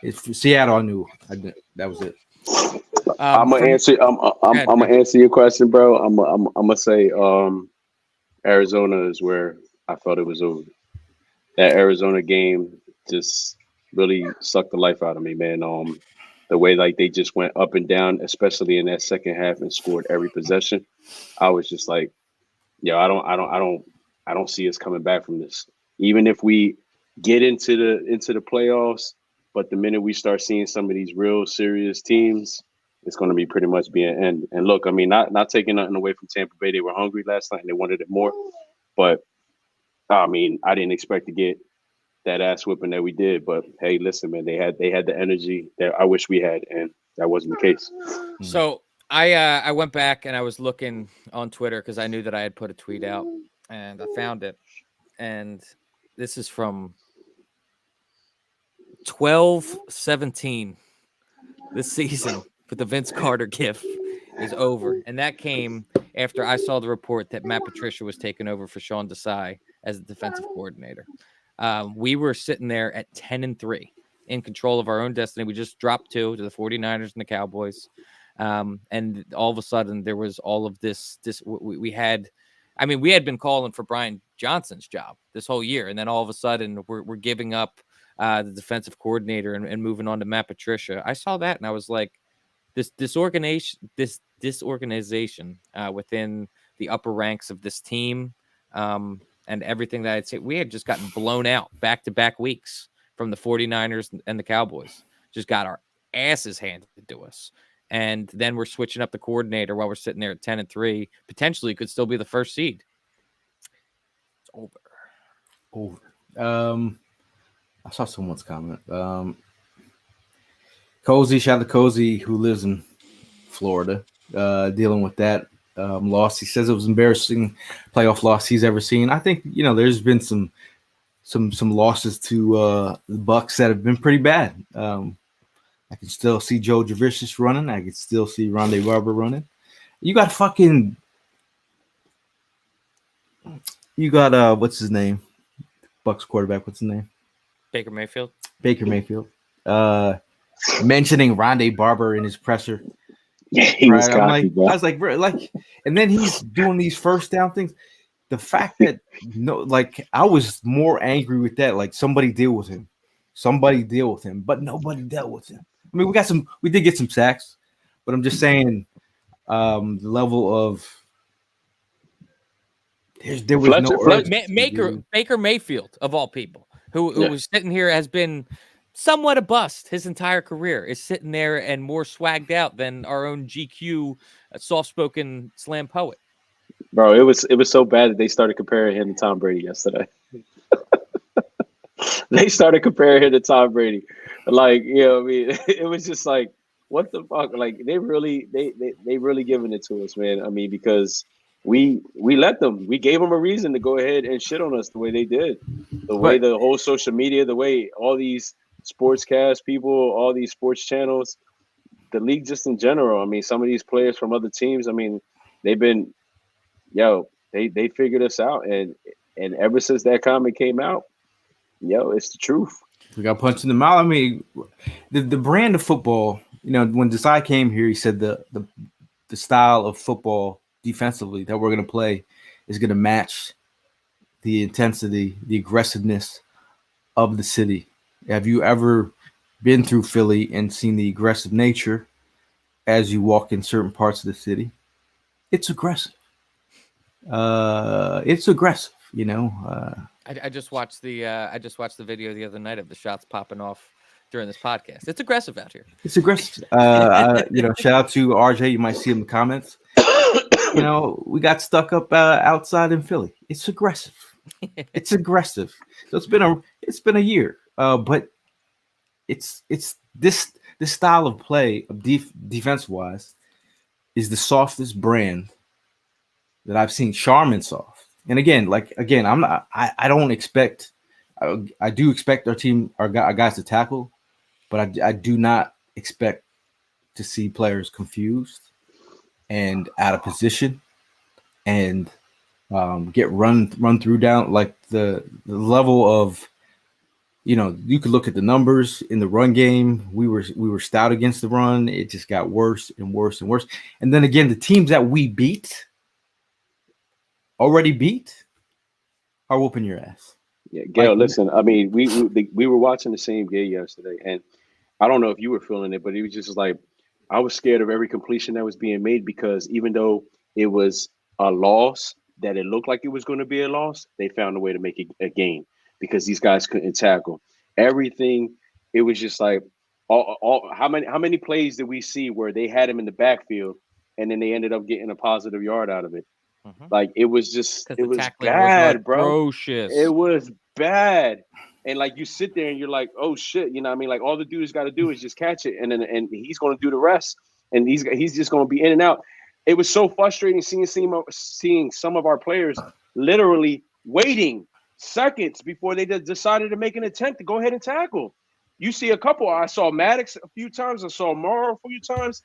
it's Seattle. I knew that was it. I'm gonna answer. I'm gonna answer your question, bro. I'm gonna say Arizona is where I felt it was over. That Arizona game just really sucked the life out of me, man. The way like they just went up and down, especially in that second half, and scored every possession. I was just like, yeah, I don't see us coming back from this. Even if we get into the playoffs, but the minute we start seeing some of these real serious teams, it's going to be pretty much be an end. And look, I mean, not taking nothing away from Tampa Bay. They were hungry last night and they wanted it more. But I mean, I didn't expect to get that ass whipping that we did. But hey, listen, man, they had the energy that I wish we had, and that wasn't the case. So I went back and I was looking on Twitter because I knew that I had put a tweet out, and I found it. And this is from 12-17. This season with the Vince Carter gif is over. And that came after I saw the report that Matt Patricia was taking over for Sean Desai as the defensive coordinator. We were sitting there at 10-3 in control of our own destiny. We just dropped 2 to the 49ers and the Cowboys. And all of a sudden there was all of this we had been calling for Brian Johnson's job this whole year. And then all of a sudden we're giving up the defensive coordinator and moving on to Matt Patricia. I saw that and I was like, this disorganization within the upper ranks of this team and everything that I'd say, we had just gotten blown out back-to-back weeks from the 49ers and the Cowboys. Just got our asses handed to us. And then we're switching up the coordinator while we're sitting there at 10-3. Potentially could still be the first seed. It's over. I saw someone's comment. Cozy, shout out to Cozy, who lives in Florida, dealing with that loss. He says it was embarrassing playoff loss he's ever seen. I think, there's been some losses to the Bucs that have been pretty bad. I can still see Joe Javicius running. I can still see Rondé Barber running. You got what's his name? Bucs quarterback. What's his name? Baker Mayfield. Mentioning Rondé Barber in his presser. Yeah, he was cocky, I bro. was like, and then he's doing these first down things. The fact that I was more angry with that. Like, somebody deal with him, but nobody dealt with him. I mean, we did get some sacks, but I'm just saying, the level of there was Baker Mayfield of all people, who was sitting here, has been somewhat a bust his entire career, is sitting there and more swagged out than our own GQ soft-spoken slam poet. Bro, it was so bad that they started comparing him to Tom Brady yesterday. They started comparing him to Tom Brady. Like, I mean, it was just like, what the fuck? Like, they really giving it to us, man. I mean, because we let them. We gave them a reason to go ahead and shit on us the way they did. The way the whole social media, the way all these sportscast people, all these sports channels, the league just in general. I mean, some of these players from other teams, I mean, they've been, they figured us out. And ever since that comment came out, it's the truth. We got punched in the mouth. I mean, the brand of football, when Desai came here, he said the style of football defensively that we're going to play is going to match the intensity, the aggressiveness of the city. Have you ever been through Philly and seen the aggressive nature as you walk in certain parts of the city? It's aggressive. I just watched the video the other night of the shots popping off during this podcast. It's aggressive out here. It's aggressive. Shout out to RJ. You might see him in the comments. We got stuck up outside in Philly. It's aggressive. It's aggressive. So it's been a year. But it's this this style of play of defense wise is the softest brand that I've seen. Charmin soft. And again, I don't expect. I do expect our guys to tackle, but I do not expect to see players confused and out of position and get run through down. Like the level of, you could look at the numbers in the run game. We were stout against the run. It just got worse and worse and worse. And then again, the teams that we already beat, are whooping your ass. Yeah, Gayle, listen, I mean, we were watching the same game yesterday, and I don't know if you were feeling it, but it was just like I was scared of every completion that was being made, because even though it was a loss, that it looked like it was going to be a loss, they found a way to make it a gain because these guys couldn't tackle. Everything, it was just like how many plays did we see where they had him in the backfield and then they ended up getting a positive yard out of it? Like it was bad, bro. Atrocious. It was bad. And like you sit there and you're like, oh shit, you know what I mean? Like all the dude's got to do is just catch it, and he's going to do the rest, and he's just going to be in and out. It was so frustrating seeing some of our players literally waiting seconds before they decided to make an attempt to go ahead and tackle. You see a couple. I saw Maddox a few times. I saw Morrow a few times.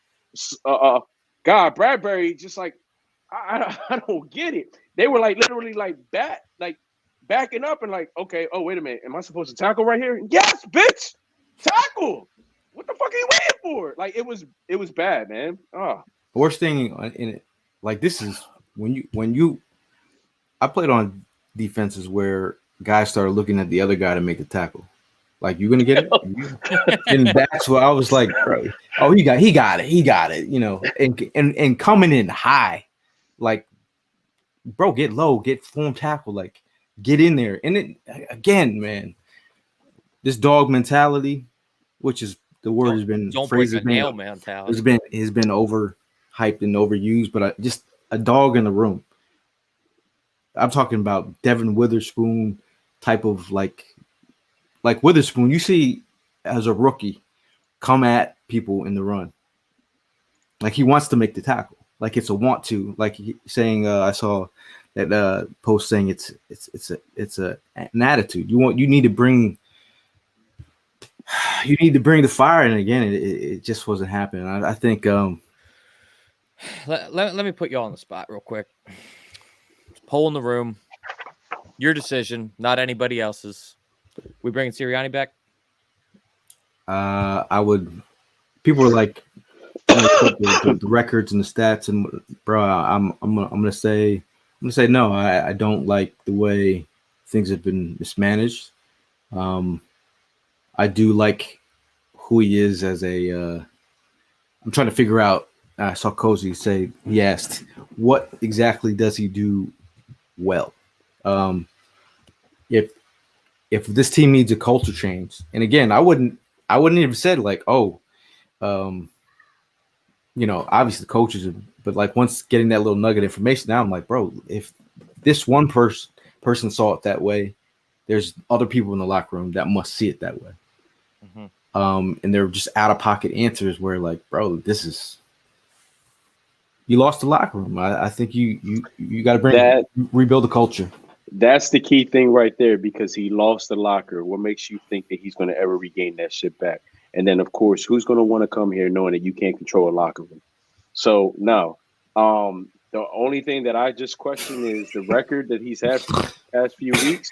God, Bradbury just like. I don't get it. They were like literally like backing up and like, okay, oh wait a minute, am I supposed to tackle right here? Yes, bitch, tackle. What the fuck are you waiting for? Like it was bad, man. Oh, worst thing in it, like this is when you. I played on defenses where guys started looking at the other guy to make the tackle. Like, you gonna get it? And that's where I was like, bro, oh, he got it, and coming in high. Like, bro, get low, get form tackle, like get in there. And it again, man, this dog mentality, which is the word has been phrased has been overhyped and overused, but just a dog in the room. I'm talking about Devin Witherspoon type of like Witherspoon. You see as a rookie come at people in the run, like he wants to make the tackle. Like it's a want to, like saying, I saw that post saying it's an attitude. You need to bring the fire, and again, it just wasn't happening. I think. Let me put you all on the spot real quick. Poll in the room, your decision, not anybody else's. We bringing Sirianni back? I would. People are like. The records and the stats, and bro, I'm gonna say no. I don't like the way things have been mismanaged. I do like who he is as a. I'm trying to figure out. I saw Cozy say he asked, "What exactly does he do well?" If this team needs a culture change, and again, I wouldn't even said like, oh. Obviously the coaches, but like once getting that little nugget of information, now I'm like, bro, if this one person saw it that way, there's other people in the locker room that must see it that way. And they're just out of pocket answers where like, bro, you lost the locker room. I think you got to rebuild the culture. That's the key thing right there, because he lost the locker. What makes you think that he's going to ever regain that shit back? And then, of course, who's going to want to come here knowing that you can't control a locker room? So, no. The only thing that I just question is the record that he's had for the past few weeks.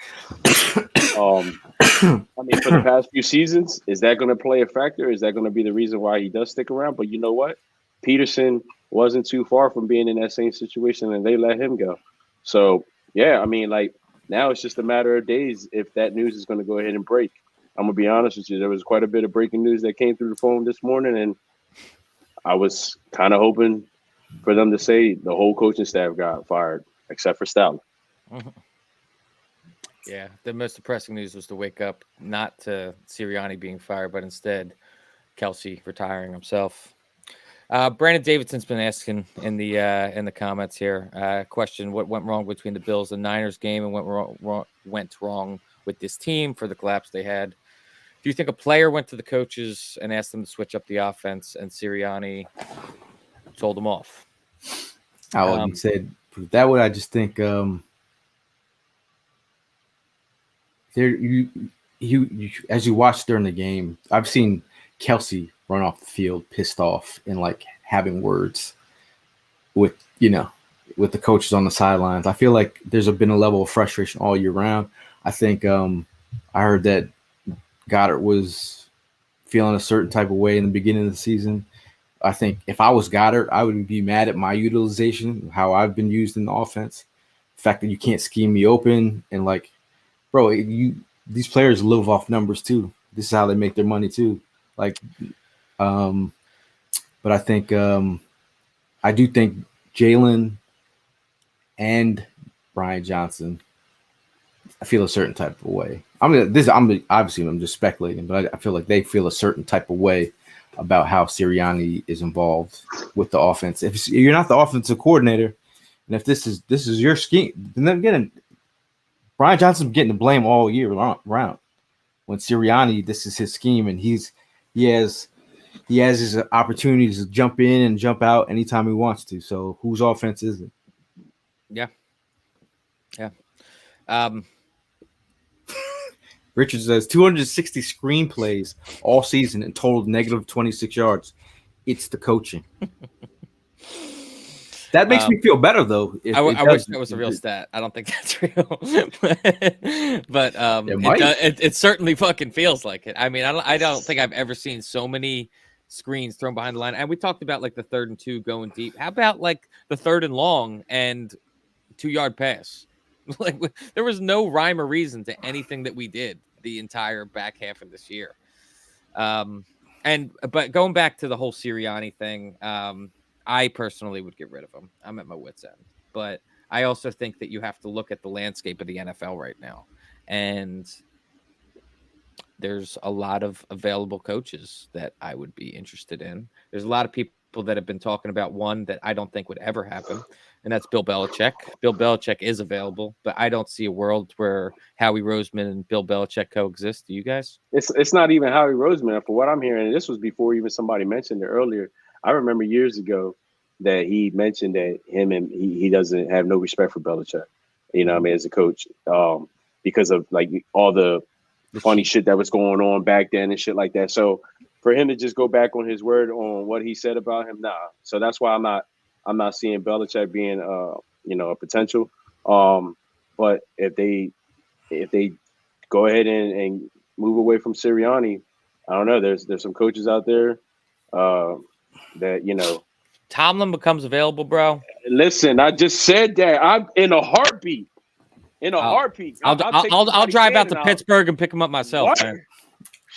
For the past few seasons, is that going to play a factor? Is that going to be the reason why he does stick around? But you know what? Peterson wasn't too far from being in that same situation, and they let him go. So, yeah, now it's just a matter of days if that news is going to go ahead and break. I'm going to be honest with you. There was quite a bit of breaking news that came through the phone this morning, and I was kind of hoping for them to say the whole coaching staff got fired, except for Stalin. Yeah, the most depressing news was to wake up not to Sirianni being fired, but instead Kelsey retiring himself. Brandon Davidson's been asking in the comments here, question: what went wrong between the Bills and Niners game, and what went wrong with this team for the collapse they had Do you think a player went to the coaches and asked them to switch up the offense, and Sirianni told them off? He said that way. I just think there you as you watch during the game, I've seen Kelsey run off the field pissed off and like having words with the coaches on the sidelines. I feel like there's been a level of frustration all year round. I think I heard that Goddard was feeling a certain type of way in the beginning of the season. I think if I was Goddard, I would be mad at my utilization, how I've been used in the offense. The fact that you can't scheme me open and like, bro, these players live off numbers too. This is how they make their money too. Like, but I think I do think Jalen and Brian Johnson, I feel a certain type of way. Obviously I'm just speculating, but I feel like they feel a certain type of way about how Sirianni is involved with the offense. If you're not the offensive coordinator, and if this is your scheme, then again, Brian Johnson's getting the blame all year round. When Sirianni, this is his scheme, and he has his opportunities to jump in and jump out anytime he wants to. So whose offense is it? Yeah. Richard says 260 screenplays all season and totaled negative 26 yards. It's the coaching. That makes me feel better, though. I wish that was a real stat. I don't think that's real, but it certainly fucking feels like it. I mean, I don't think I've ever seen so many screens thrown behind the line. And we talked about like the 3rd and 2 going deep. How about like the 3rd and long and 2-yard pass? Like there was no rhyme or reason to anything that we did the entire back half of this year. But going back to the whole Sirianni thing, I personally would get rid of him. I'm at my wit's end, but I also think that you have to look at the landscape of the NFL right now, and there's a lot of available coaches that I would be interested in. There's a lot of people that have been talking about one that I don't think would ever happen, and that's Bill Belichick. Bill Belichick is available, but I don't see a world where Howie Roseman and Bill Belichick coexist. Do you guys? It's not even Howie Roseman. For what I'm hearing, and this was before even somebody mentioned it earlier. I remember years ago that he mentioned that he doesn't have no respect for Belichick, as a coach, because of like all the funny shit that was going on back then and shit like that. So for him to just go back on his word on what he said about him, nah. So that's why I'm not seeing Belichick being a potential. But if they go ahead and move away from Sirianni, I don't know. There's some coaches out there that Tomlin becomes available, bro. Listen, I just said that. I'm in a heartbeat. Heartbeat. I'll drive out to Pittsburgh and pick him up myself. Man.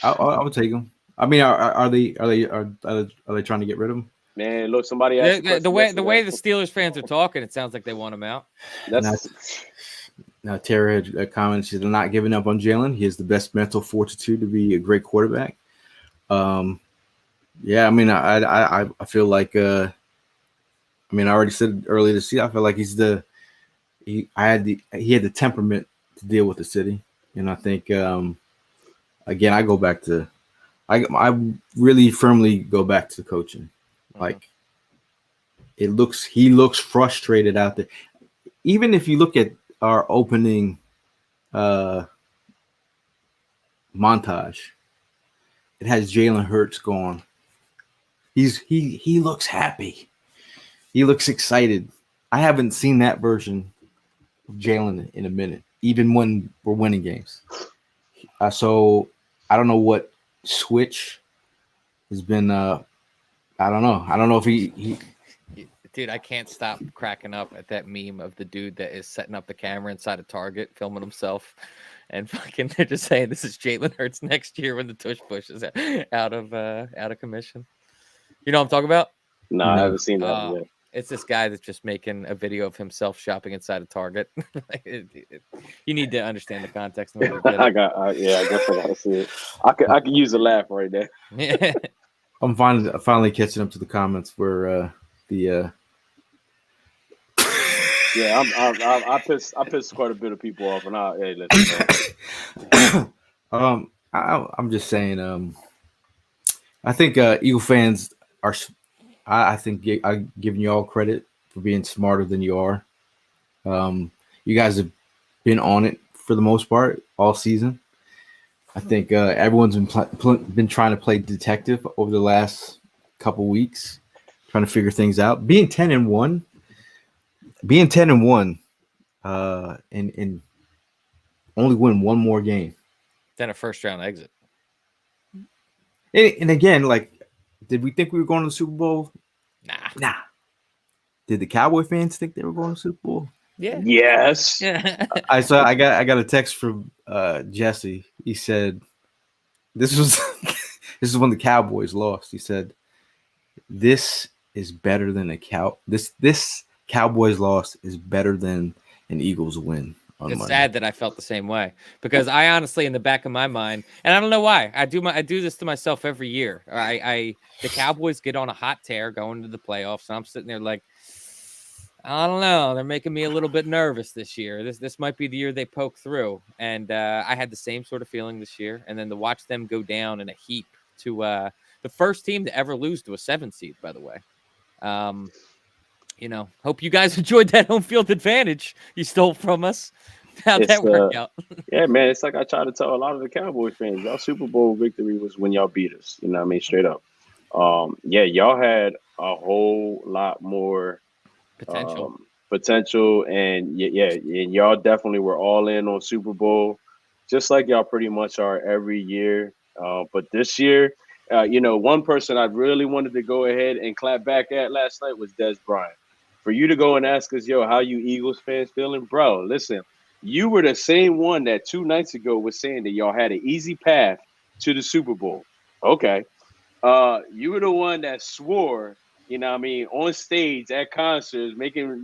I'll take him. I mean, are they trying to get rid of him? Man, look, somebody asked the way the Steelers fans are talking, it sounds like they want him out. Now Tara had a comment. She's not giving up on Jalen. He has the best mental fortitude to be a great quarterback. Yeah, I mean, I feel like I already said earlier this year. I feel like he had the temperament to deal with the city, and I think again I go back to I really firmly go back to coaching. Like he looks frustrated out there. Even if you look at our opening montage, it has Jalen Hurts going. He looks happy. He looks excited. I haven't seen that version of Jalen in a minute, even when we're winning games. So I don't know what switch has been. I don't know. I don't know if he. Dude, I can't stop cracking up at that meme of the dude that is setting up the camera inside a Target, filming himself, and fucking they're just saying this is Jalen Hurts next year when the tush push is out of commission. You know what I'm talking about? No, I haven't seen that yet. It's this guy that's just making a video of himself shopping inside a Target. You need to understand the context. I guess I gotta see it. I could use a laugh right there. Yeah. I'm finally catching up to the comments where the. Yeah, I pissed quite a bit of people off, and hey, listen. I'm just saying. I think Eagle fans are. I think I'm giving you all credit for being smarter than you are. You guys have been on it for the most part all season. I think everyone's been trying to play detective over the last couple weeks, trying to figure things out. Being 10-1, and only win one more game. Then a first round exit. And again, like, did we think we were going to the Super Bowl? Nah. Did the Cowboy fans think they were going to the Super Bowl? Yeah. Yes. Yeah. I got a text from Jesse. He said, "This is when the Cowboys lost." He said, "This is better than this Cowboys loss is better than an Eagles win on It's Monday." sad that I felt the same way because I honestly, in the back of my mind, and I don't know why, I do this to myself every year. The Cowboys get on a hot tear going into the playoffs, and I'm sitting there like, I don't know, they're making me a little bit nervous this year. This might be the year they poke through, and I had the same sort of feeling this year. And then to watch them go down in a heap to the first team to ever lose to a 7 seed, by the way. Hope you guys enjoyed that home field advantage you stole from us. How'd that work out? Yeah, man, it's like I try to tell a lot of the Cowboy fans, y'all Super Bowl victory was when y'all beat us. You know what I mean? Straight up. Y'all had a whole lot more potential, and and y'all definitely were all in on Super Bowl, just like y'all pretty much are every year. But this year, one person I really wanted to go ahead and clap back at last night was Des Bryant. For you to go and ask us, how you Eagles fans feeling, bro? Listen, you were the same one that 2 nights ago was saying that y'all had an easy path to the Super Bowl. Okay. You were the one that swore, on stage at concerts, making,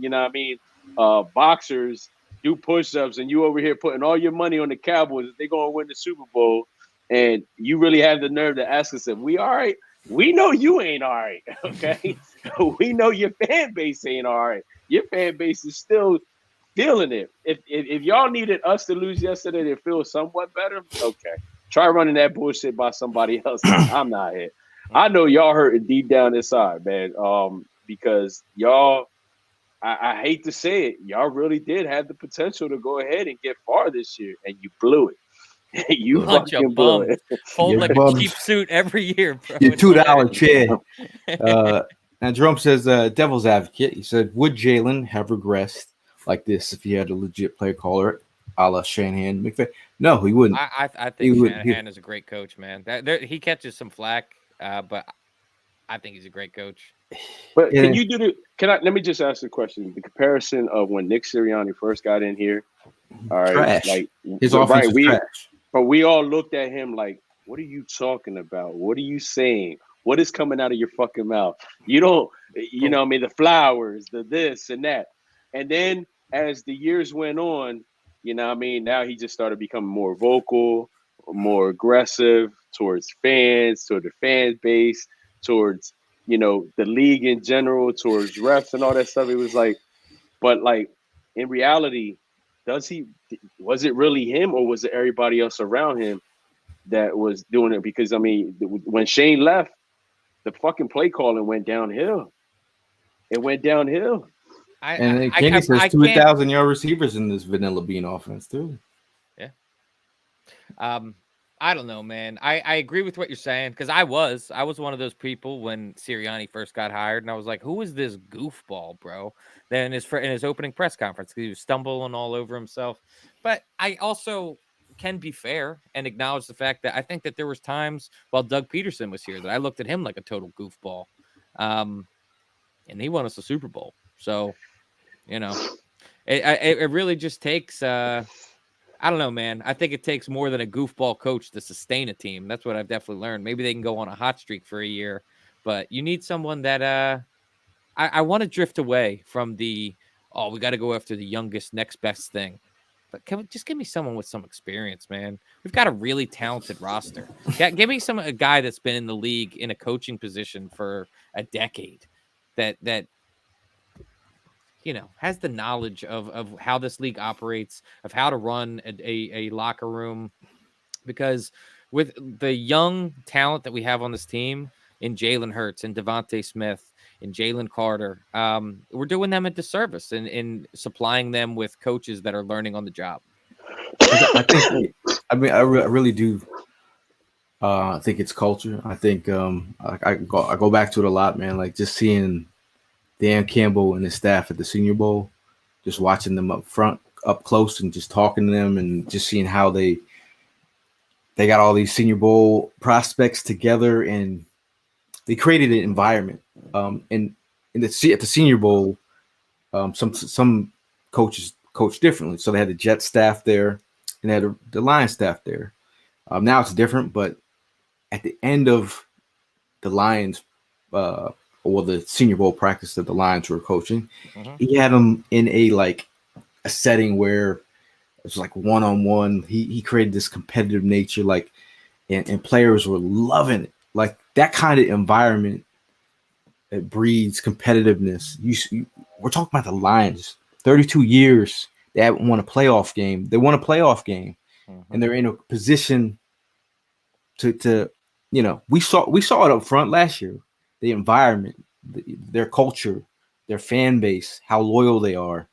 boxers do push-ups, and you over here putting all your money on the Cowboys that they're going to win the Super Bowl, and you really have the nerve to ask us if we all right. We know you ain't all right, okay? We know your fan base ain't all right. Your fan base is still feeling it. If y'all needed us to lose yesterday to feel somewhat better, okay. Try running that bullshit by somebody else. I'm not it. I know y'all hurting deep down inside, man. Because y'all, I hate to say it, y'all really did have the potential to go ahead and get far this year, and you blew it. You fucking blew it. Fold like a cheap suit every year, bro. Your $2 chair. Now Jerome says, "Devil's advocate." He said, "Would Jalen have regressed like this if he had a legit play caller, a la Shanahan McVay?" No, he wouldn't. I think Shanahan is a great coach, man. He catches some flack, but I think he's a great coach. But let me just ask the question: the comparison of when Nick Sirianni first got in here, all right, trash. like his offense is trash. But we all looked at him like, "What are you talking about? What are you saying? What is coming out of your fucking mouth? You don't, the flowers, the this and that." And then as the years went on, now he just started becoming more vocal, more aggressive towards fans, toward the fan base, towards, the league in general, towards refs and all that stuff. It was like, but like in reality, was it really him, or was it everybody else around him that was doing it? Because when Shane left, the fucking play calling went downhill. It went downhill. And Kenny says 2,000-yard receivers in this vanilla bean offense too. Yeah. I don't know, man. I agree with what you're saying, because I was one of those people when Sirianni first got hired, and I was like, who is this goofball, bro? Then in his opening press conference, he was stumbling all over himself. But I also can be fair and acknowledge the fact that I think that there was times while Doug Peterson was here that I looked at him like a total goofball. And he won us a Super Bowl. So, it really just takes I don't know, man. I think it takes more than a goofball coach to sustain a team. That's what I've definitely learned. Maybe they can go on a hot streak for a year, but you need someone that I want to drift away from we got to go after the youngest, next best thing. But just give me someone with some experience, man. We've got a really talented roster. Give me a guy that's been in the league in a coaching position for a decade that has the knowledge of how this league operates, of how to run a locker room. Because with the young talent that we have on this team in Jalen Hurts and Devontae Smith and Jalen Carter, we're doing them a disservice in supplying them with coaches that are learning on the job. I really do. I think it's culture. I think I go back to it a lot, man. Like just seeing Dan Campbell and his staff at the Senior Bowl, just watching them up front, up close, and just talking to them, and just seeing how they got all these Senior Bowl prospects together, and they created an environment. And at the Senior Bowl, some coaches coach differently, so they had the Jet staff there, and they had the Lions staff there. Now it's different, but at the end of the Lions, or the Senior Bowl practice that the Lions were coaching, he had them in a setting where it was like one-on-one. He created this competitive nature, and players were loving it. Like that kind of environment that breeds competitiveness. We're talking about the Lions, 32 years they haven't won a playoff game. They won a playoff game, and they're in a position to we saw it up front last year. The environment, their culture, their fan base, how loyal they are.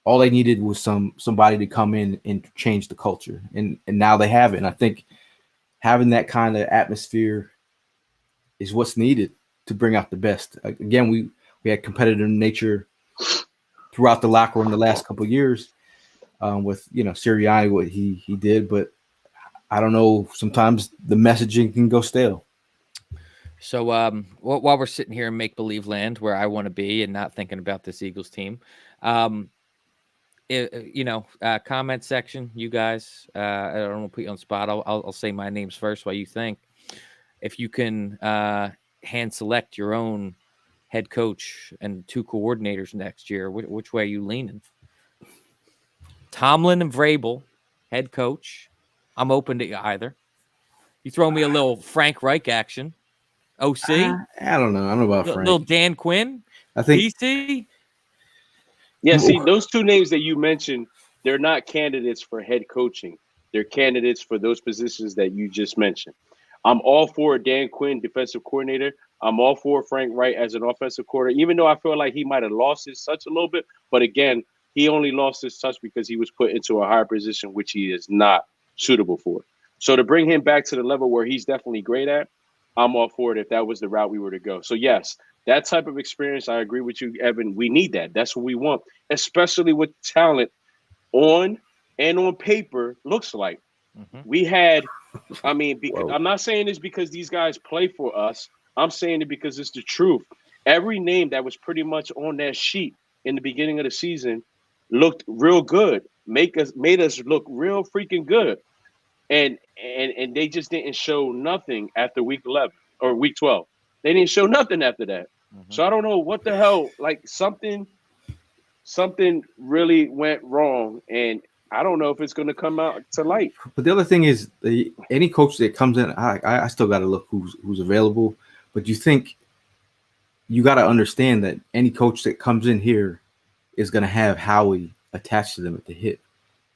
All they needed was somebody to come in and change the culture, and now they have it. And I think having that kind of atmosphere is what's needed to bring out the best. Again, we had competitive nature throughout the locker room the last couple of years, with Sirianni, what he did, but I don't know. Sometimes the messaging can go stale. So while we're sitting here in make-believe land where I want to be and not thinking about this Eagles team, comment section, you guys, I don't want to put you on the spot. I'll say my names first while you think. If you can hand select your own head coach and 2 coordinators next year, which way are you leaning? Tomlin and Vrabel, head coach. I'm open to either. You throw me a little Frank Reich action. OC? I don't know. I don't know about Frank. Little Dan Quinn? I think DC? Yeah, see, those 2 names that you mentioned, they're not candidates for head coaching. They're candidates for those positions that you just mentioned. I'm all for Dan Quinn, defensive coordinator. I'm all for Frank Reich as an offensive coordinator, even though I feel like he might have lost his touch a little bit. But again, he only lost his touch because he was put into a higher position, which he is not suitable for. So to bring him back to the level where he's definitely great at, I'm all for it if that was the route we were to go. So yes, that type of experience, I agree with you, Evan. We need that. That's what we want, especially with talent on paper looks like. We had, because I'm not saying this because these guys play for us. I'm saying it because it's the truth. Every name that was pretty much on that sheet in the beginning of the season looked real good, made us look real freaking good. And they just didn't show nothing after week 11 or week 12. They didn't show nothing after that. So I don't know what the hell, like something really went wrong, and I don't know if it's going to come out to light. But the other thing is, any coach that comes in, I still got to look who's available. But you think you got to understand that any coach that comes in here is going to have Howie attached to them at the hip.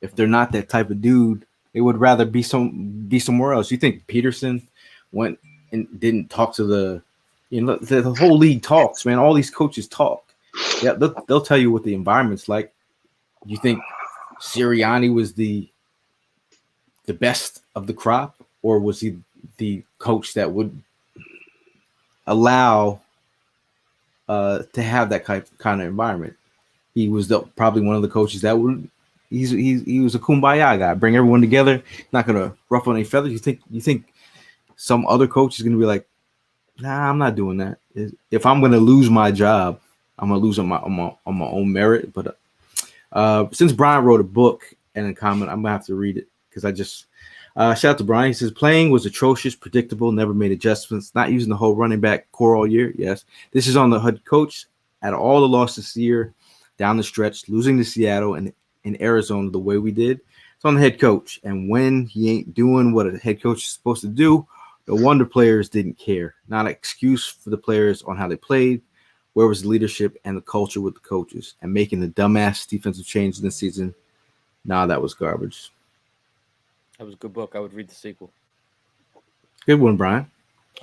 If they're not that type of dude, they would rather be somewhere else. You think Peterson went and didn't talk to the whole league talks, man. All these coaches talk. Yeah, they'll tell you what the environment's like. You think Sirianni was the best of the crop, or was he the coach that would allow to have that kind of environment? He was probably one of the coaches that would. He was a kumbaya guy, bring everyone together, not gonna ruffle any feathers. You think some other coach is gonna be like, nah, I'm not doing that. If I'm gonna lose my job, I'm gonna lose on my own merit. But since Brian wrote a book and a comment, I'm gonna have to read it because I just shout out to Brian. He says playing was atrocious, predictable, never made adjustments, not using the whole running back core all year. Yes, this is on the head coach. Out of all the losses this year, down the stretch, losing to Seattle and in Arizona the way we did, it's on the head coach. And when he ain't doing what a head coach is supposed to do, no wonder players didn't care. Not an excuse for the players on how they played. Where was the leadership and the culture with the coaches? And making the dumbass defensive change this season, nah, that was garbage. That was a good book. I would read the sequel. Good one, Brian.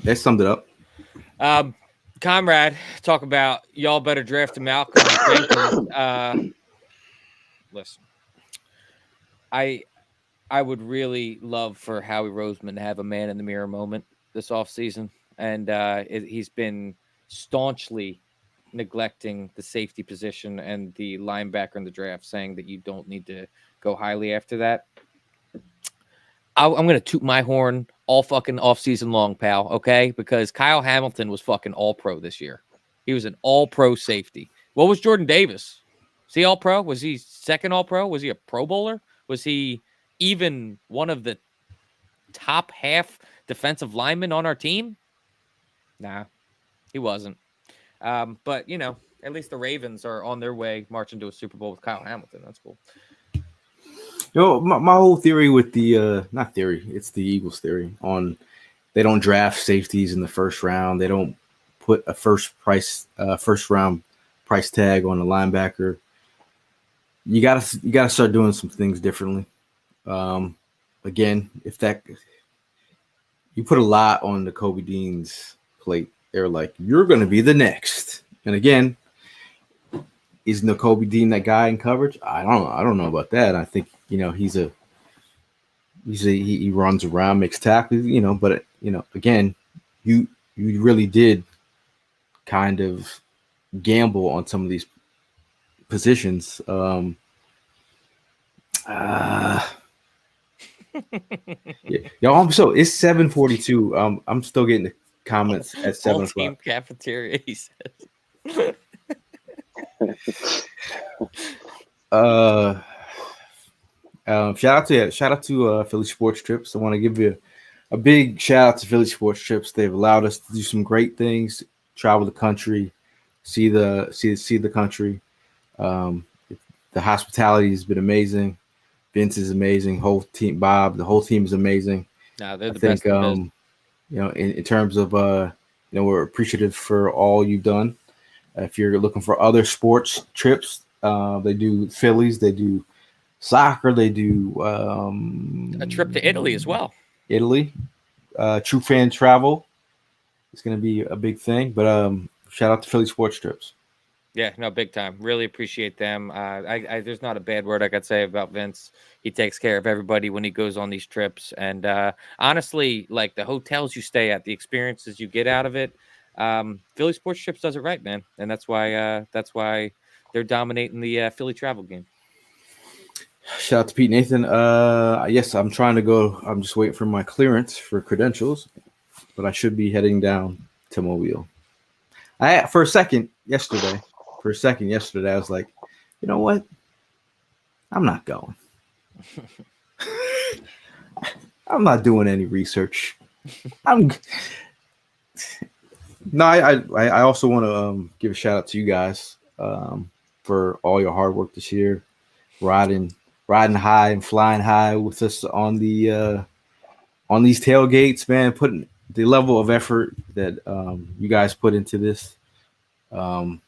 That summed it up. Comrade, talk about y'all better draft Malcolm Jenkins. Listen, I would really love for Howie Roseman to have a man in the mirror moment this offseason. And he's been staunchly neglecting the safety position and the linebacker in the draft, saying that you don't need to go highly after that. I'm going to toot my horn all fucking offseason long, pal, okay? Because Kyle Hamilton was fucking all-pro this year. He was an all-pro safety. What was Jordan Davis? Was he all-pro? Was he second all-pro? Was he a pro bowler? Was he even one of the top half defensive linemen on our team? Nah, he wasn't. But, you know, at least the Ravens are on their way marching to a Super Bowl with Kyle Hamilton. That's cool. You know, my whole theory with the not theory, it's the Eagles theory on they don't draft safeties in the first round. They don't put a first round price tag on a linebacker. You gotta start doing some things differently. Again, if that you put a lot on the Kobe Dean's plate, they're like, you're gonna be the next. And again, is Kobe Dean that guy in coverage? I don't know about that. I think, you know, he runs around, makes tackles, you know, but you know, again, you really did kind of gamble on some of these positions. Yeah. Y'all, so it's 7:42. I'm still getting the comments at 7 o'clock. Team cafeteria, he says. Shout out to Philly Sports Trips. I want to give you a big shout out to Philly Sports Trips. They've allowed us to do some great things, travel the country, see the country. The hospitality has been amazing. Vince is amazing. Whole team, Bob, the whole team is amazing. No, they're the best. You know, in terms of you know, we're appreciative for all you've done. If you're looking for other sports trips, they do Phillies, they do soccer, they do a trip to Italy as well. Italy, True Fan Travel is going to be a big thing. But shout out to Philly Sports Trips. Yeah, no, big time. Really appreciate them. There's not a bad word I could say about Vince. He takes care of everybody when he goes on these trips. And honestly, like the hotels you stay at, the experiences you get out of it, Philly Sports Trips does it right, man. And that's why they're dominating the Philly travel game. Shout out to Pete Nathan. Yes, I'm trying to go. I'm just waiting for my clearance for credentials, but I should be heading down to Mobile. For a second yesterday, I was like, you know what? I'm not going. I'm not doing any research. I also want to give a shout out to you guys for all your hard work this year, riding high and flying high with us on the on these tailgates, man. Putting the level of effort that you guys put into this. I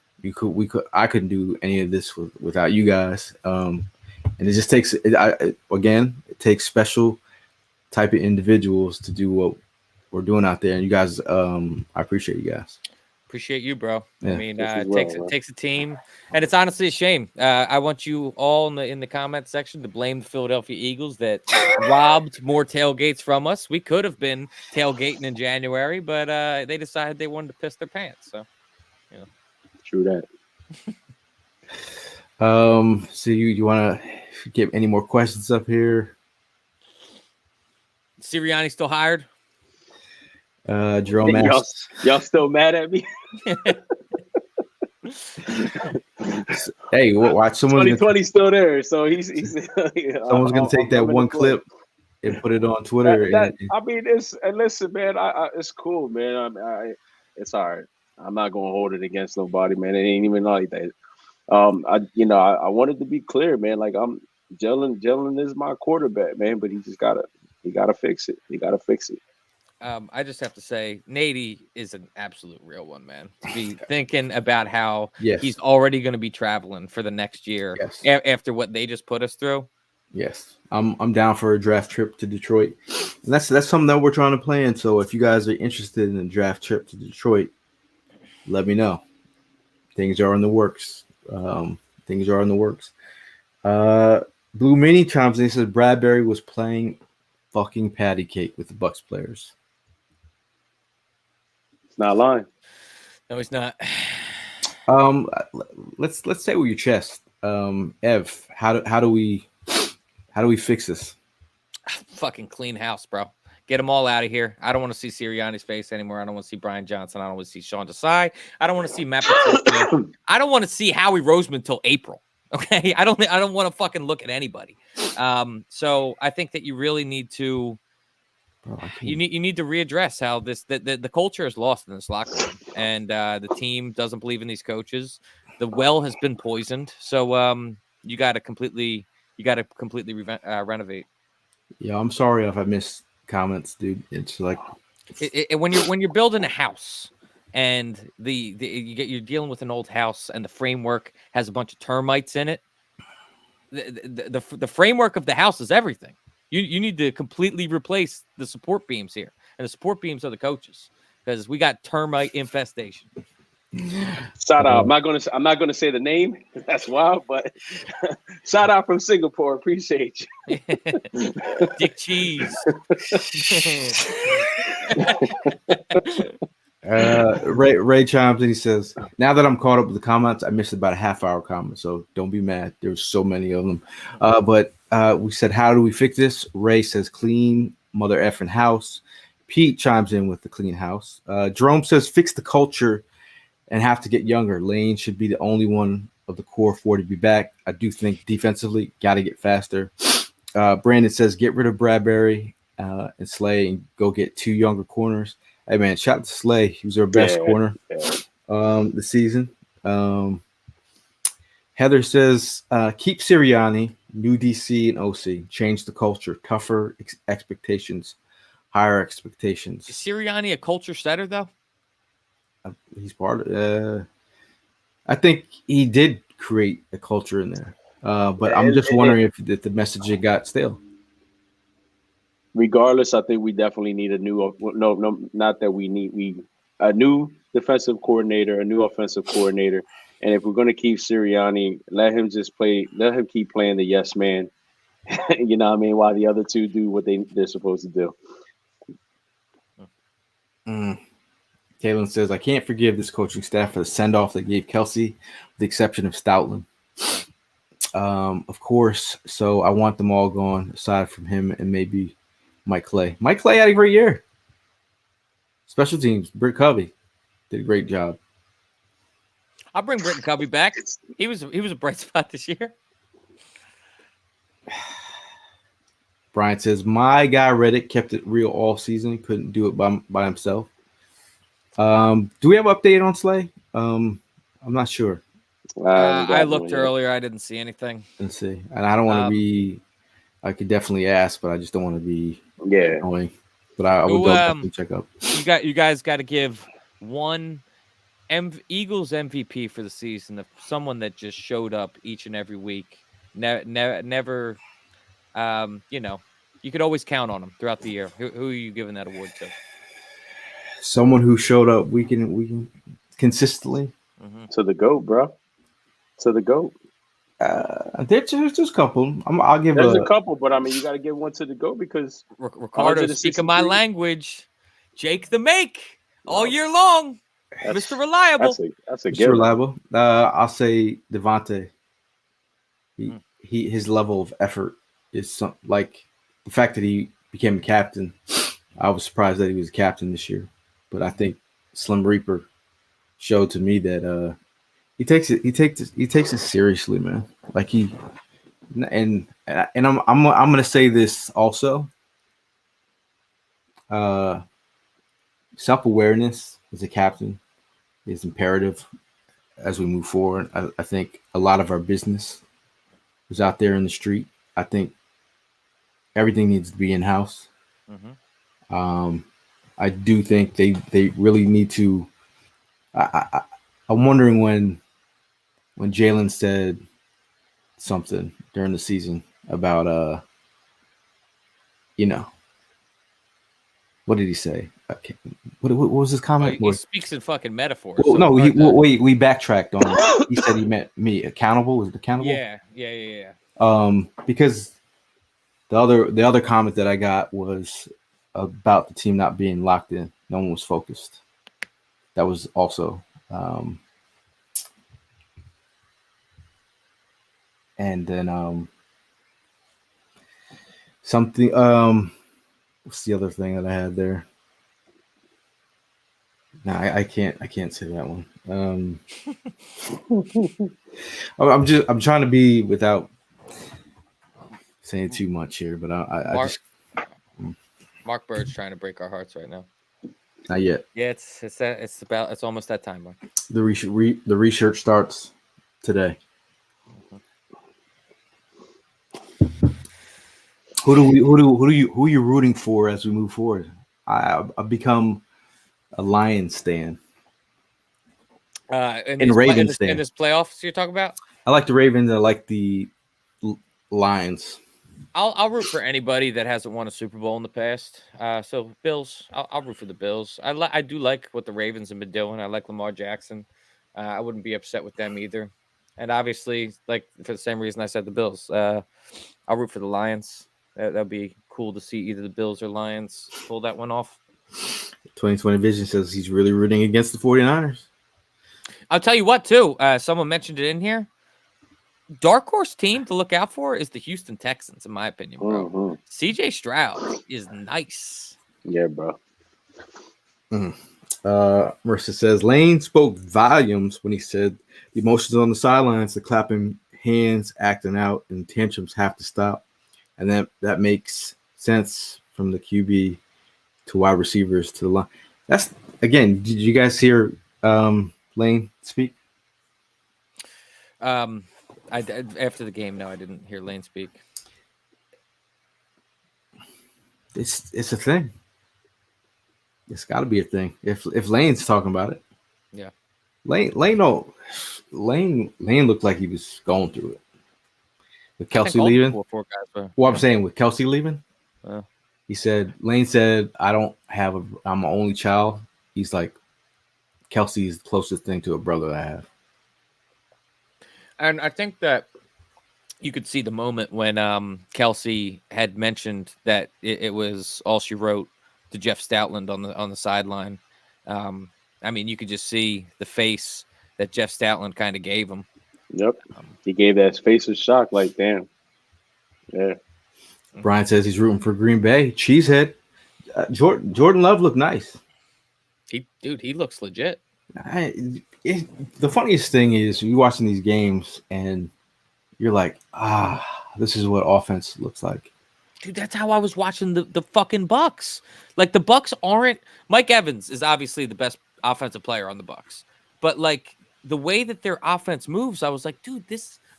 couldn't do any of this without you guys. And it just takes it takes special type of individuals to do what we're doing out there. And you guys, I appreciate you guys. Appreciate you, bro. Yeah. I mean, it takes a team, and it's honestly a shame. I want you all in the comment section to blame the Philadelphia Eagles that robbed more tailgates from us. We could have been tailgating in January, but they decided they wanted to piss their pants. So, you know. True that. So you want to get any more questions up here? Sirianni still hired? Jerome asks, y'all still mad at me? Hey, watch someone. 2020 still there, so he's someone's gonna take that one clip and put it on Twitter. I mean, listen, man. It's cool, man. It's all right. I'm not gonna hold it against nobody, man. It ain't even like that. I wanted to be clear, man. Like Jalen is my quarterback, man, but he gotta fix it. He gotta fix it. I just have to say, Nady is an absolute real one, man. To be thinking about how he's already going to be traveling for the next year after what they just put us through. Yes, I'm down for a draft trip to Detroit. And that's something that we're trying to plan. So if you guys are interested in a draft trip to Detroit, let me know. Things are in the works. Things are in the works. Uh, Blue Mini chimes in. He says Bradbury was playing fucking patty cake with the Bucs players. It's not lying. No, he's not. Let's say with your chest, Ev. How do we fix this? Fucking clean house, bro. Get them all out of here. I don't want to see Sirianni's face anymore. I don't want to see Brian Johnson. I don't want to see Sean Desai. I don't want to see Matt Patricia. I don't want to see Howie Roseman till April. Okay, I don't want to fucking look at anybody. So I think that you really need to. You need to readdress how the culture is lost in this locker room, and the team doesn't believe in these coaches. The well has been poisoned, so you got to completely renovate. Yeah, I'm sorry if I missed comments, dude. It's like when you're building a house and you're dealing with an old house and the framework has a bunch of termites in it. The framework of the house is everything. You need to completely replace the support beams here, and the support beams are the coaches because we got termite infestation. Shout out! I'm not gonna say the name. That's wild, but shout out from Singapore. Appreciate you, Dick Cheese. Ray chimes in. He says, "Now that I'm caught up with the comments, I missed about a half-hour comment, so don't be mad. There's so many of them." But we said, "How do we fix this?" Ray says, "Clean mother effing house." Pete chimes in with the clean house. Jerome says, "Fix the culture and have to get younger. Lane should be the only one of the core four to be back. I do think defensively, got to get faster." Brandon says, "Get rid of Bradbury and Slay and go get two younger corners." Hey, man, shout out to Slay. He was our best corner this season. Heather says, "Keep Sirianni, new DC and OC. Change the culture. Tougher expectations, higher expectations." Is Sirianni a culture setter, though? He's part of I think he did create a culture in there. But I'm just wondering if the message got stale. Regardless, I think we definitely need a new. No, not that we need a new defensive coordinator, a new offensive coordinator, and if we're going to keep Sirianni, let him just play. Let him keep playing the yes man. You know what I mean? While the other two do what they're supposed to do. Kalen says, "I can't forgive this coaching staff for the send-off they gave Kelsey, with the exception of Stoutland. Of course, so I want them all gone, aside from him and maybe Mike Clay. Mike Clay had a great year. Special teams, Britt Covey did a great job. I'll bring Britton Covey back. He was a bright spot this year." Brian says, "My guy Reddick kept it real all season. Couldn't do it by himself." Do we have an update on Slay? I'm not sure. I looked earlier. I didn't see anything. Let's see. And I don't want to be. I could definitely ask, but I just don't want to be annoying. But I would definitely check up. You guys got to give one Eagles MVP for the season of someone that just showed up each and every week. Never. You could always count on them throughout the year. Who are you giving that award to? Someone who showed up week in consistently. To the GOAT, bro. To the GOAT. There's just a couple. I'll give. There's a couple, but I mean, you got to give one to the GOAT because Ricardo, speaking my language, Jake the Make all year long, Mr. Reliable. That's a Mr. Reliable. I'll say Devontae. His level of effort is like the fact that he became a captain. I was surprised that he was a captain this year, but I think Slim Reaper showed to me that he takes it seriously, man. Like I'm gonna say this also. Self-awareness as a captain is imperative as we move forward. I think a lot of our business is out there in the street. I think everything needs to be in-house. I do think they really need to. I'm wondering when Jalen said something during the season about you know, what did he say? Okay. What was his comment? He speaks in fucking metaphors. Well, so no, it's hard to- we backtracked on it. He said he meant me. Accountable? Was it accountable? Yeah. Because the other comment that I got was about the team not being locked in. No one was focused. That was also and then something what's the other thing that I had there? No, I can't say that one. I'm trying to be without saying too much here, but I just Mark Bird's trying to break our hearts right now. not yet. Yeah, it's almost that time, Mark. The research starts today. Who are you rooting for as we move forward? I've become a Lions stan. Ravens in this playoffs you're talking about? I like the Ravens. I like the Lions. I'll root for anybody that hasn't won a Super Bowl in the past. So Bills, I'll root for the Bills. I do like what the Ravens have been doing. I like Lamar Jackson. I wouldn't be upset with them either. And obviously, like for the same reason I said the Bills, I'll root for the Lions. That'd be cool to see either the Bills or Lions pull that one off. 2020 Vision says he's really rooting against the 49ers. I'll tell you what, too. Someone mentioned it in here. Dark horse team to look out for is the Houston Texans, in my opinion, bro. Mm-hmm. CJ Stroud is nice. Yeah, bro. Mercer says Lane spoke volumes when he said the emotions on the sidelines, the clapping hands, acting out, and tantrums have to stop. And that makes sense from the QB to wide receivers to the line. That's, again, did you guys hear Lane speak? After the game, no, I didn't hear Lane speak. It's a thing. It's got to be a thing. If Lane's talking about it, yeah. Lane looked like he was going through it. With Kelsey leaving, I'm saying with Kelsey leaving, Lane said, I'm an only child. He's like, Kelsey's the closest thing to a brother I have. And I think that you could see the moment when Kelsey had mentioned that it was all she wrote to Jeff Stoutland on the sideline. I mean, you could just see the face that Jeff Stoutland kind of gave him. Yep. He gave that face of shock, like, damn. Yeah. Brian says he's rooting for Green Bay. Cheesehead. Jordan Love looked nice. He looks legit. The funniest thing is you watching these games and you're like, this is what offense looks like. Dude, that's how I was watching the fucking Bucs. Like, the Bucs aren't... Mike Evans is obviously the best offensive player on the Bucs. But, like, the way that their offense moves, I was like, dude,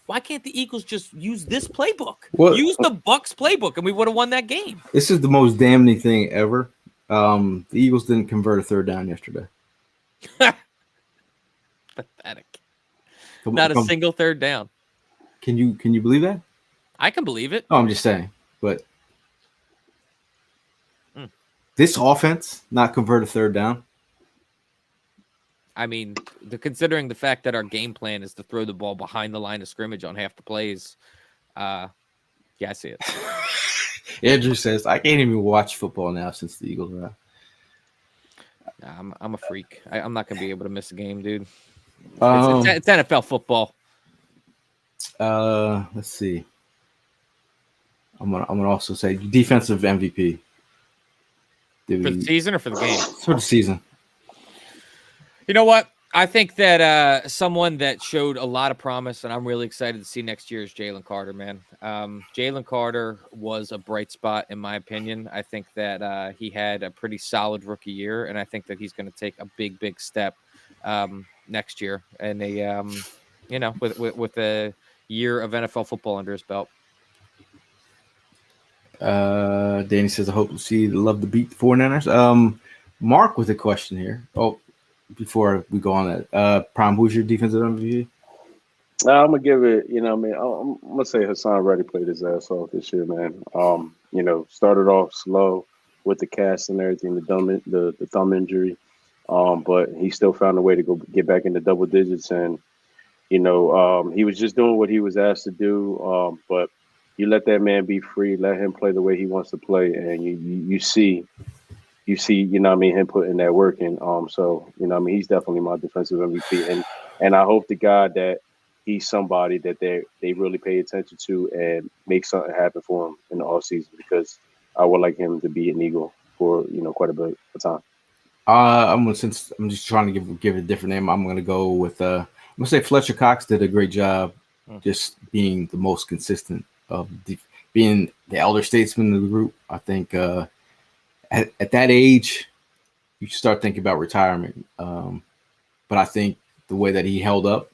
why can't the Eagles just use this playbook? Use the Bucs playbook, and we would have won that game. This is the most damning thing ever. The Eagles didn't convert a third down yesterday. Pathetic. Not a single third down. Can you believe that? I can believe it. No, I'm just saying. But this offense not convert a third down. I mean, considering the fact that our game plan is to throw the ball behind the line of scrimmage on half the plays, yeah, I see it. Andrew says, I can't even watch football now since the Eagles are out. I'm a freak. I'm not going to be able to miss a game, dude. It's NFL football. Let's see. I'm gonna also say defensive MVP. For the season or for the game? For the season. You know what? I think that someone that showed a lot of promise, and I'm really excited to see next year, is Jalen Carter, man. Jalen Carter was a bright spot, in my opinion. I think that he had a pretty solid rookie year, and I think that he's going to take a big, big step next year, and with a year of NFL football under his belt. Danny says, I hope to see love to beat the 49ers. Mark with a question here. Oh, before we go on that, Prime, who's your defensive MVP? I'm gonna give it. I'm gonna say Hassan Reddick played his ass off this year, man. Started off slow with the cast and everything, the thumb injury, but he still found a way to go get back into double digits, and he was just doing what he was asked to do. But you let that man be free, let him play the way he wants to play, and you see, him putting that work in. He's definitely my defensive MVP, and I hope to God that he's somebody that they really pay attention to and make something happen for him in the offseason, because I would like him to be an Eagle for quite a bit of time. Since I'm just trying to give it a different name, I'm gonna go with I'm gonna say Fletcher Cox did a great job, just being the most consistent of being the elder statesman of the group. I think at that age, you start thinking about retirement. But I think the way that he held up,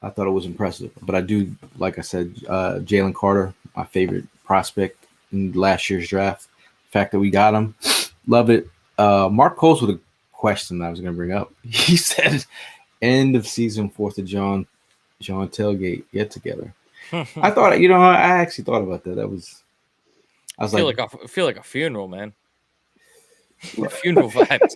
I thought it was impressive. But I do, like I said, Jalen Carter, my favorite prospect in last year's draft. The fact that we got him, love it. Mark Coles with a question I was going to bring up. He said, "End of season 4th of Jawn tailgate get together." I thought, I actually thought about that. I feel like a funeral, man. Funeral vibes.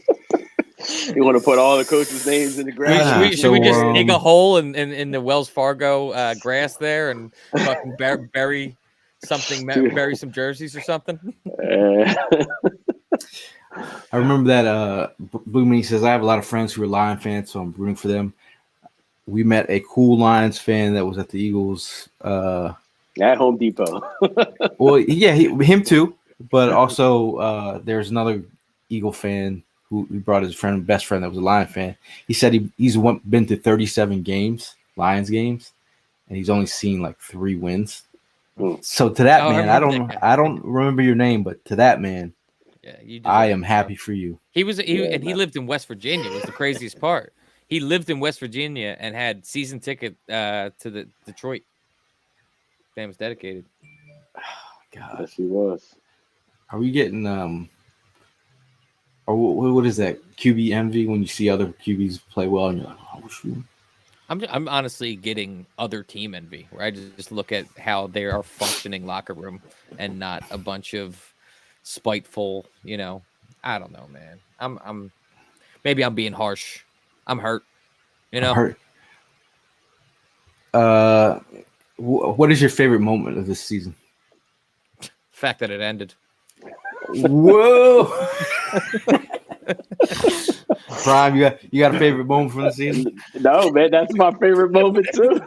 You want to put all the coaches' names in the ground? Should we just dig a hole in the Wells Fargo grass there and fucking bury some jerseys or something? I remember that Blue Meanie says, "I have a lot of friends who are Lion fans, so I'm rooting for them." We met a cool Lions fan that was at the Eagles. At Home Depot. Well, yeah, him too. But also there's another Eagle fan who brought his best friend that was a Lion fan. He said he's been to 37 games, Lions games, and he's only seen like 3 wins. So to that man, I don't remember your name, but to that man, I am happy for you. He lived in West Virginia. Was the craziest part. He lived in West Virginia and had season ticket to the Detroit. Man was dedicated. Oh, God, yes, he was. Are we getting or what is that, QB envy, when you see other QBs play well and you're like, "Oh, shoot." I'm honestly getting other team envy, where I just look at how they are functioning locker room and not a bunch of spiteful, I don't know, man. I'm maybe I'm being harsh. I'm hurt, I'm hurt. What is your favorite moment of this season? Fact that it ended. Whoa. Prime, you got a favorite moment from the season? No, man, that's my favorite moment too.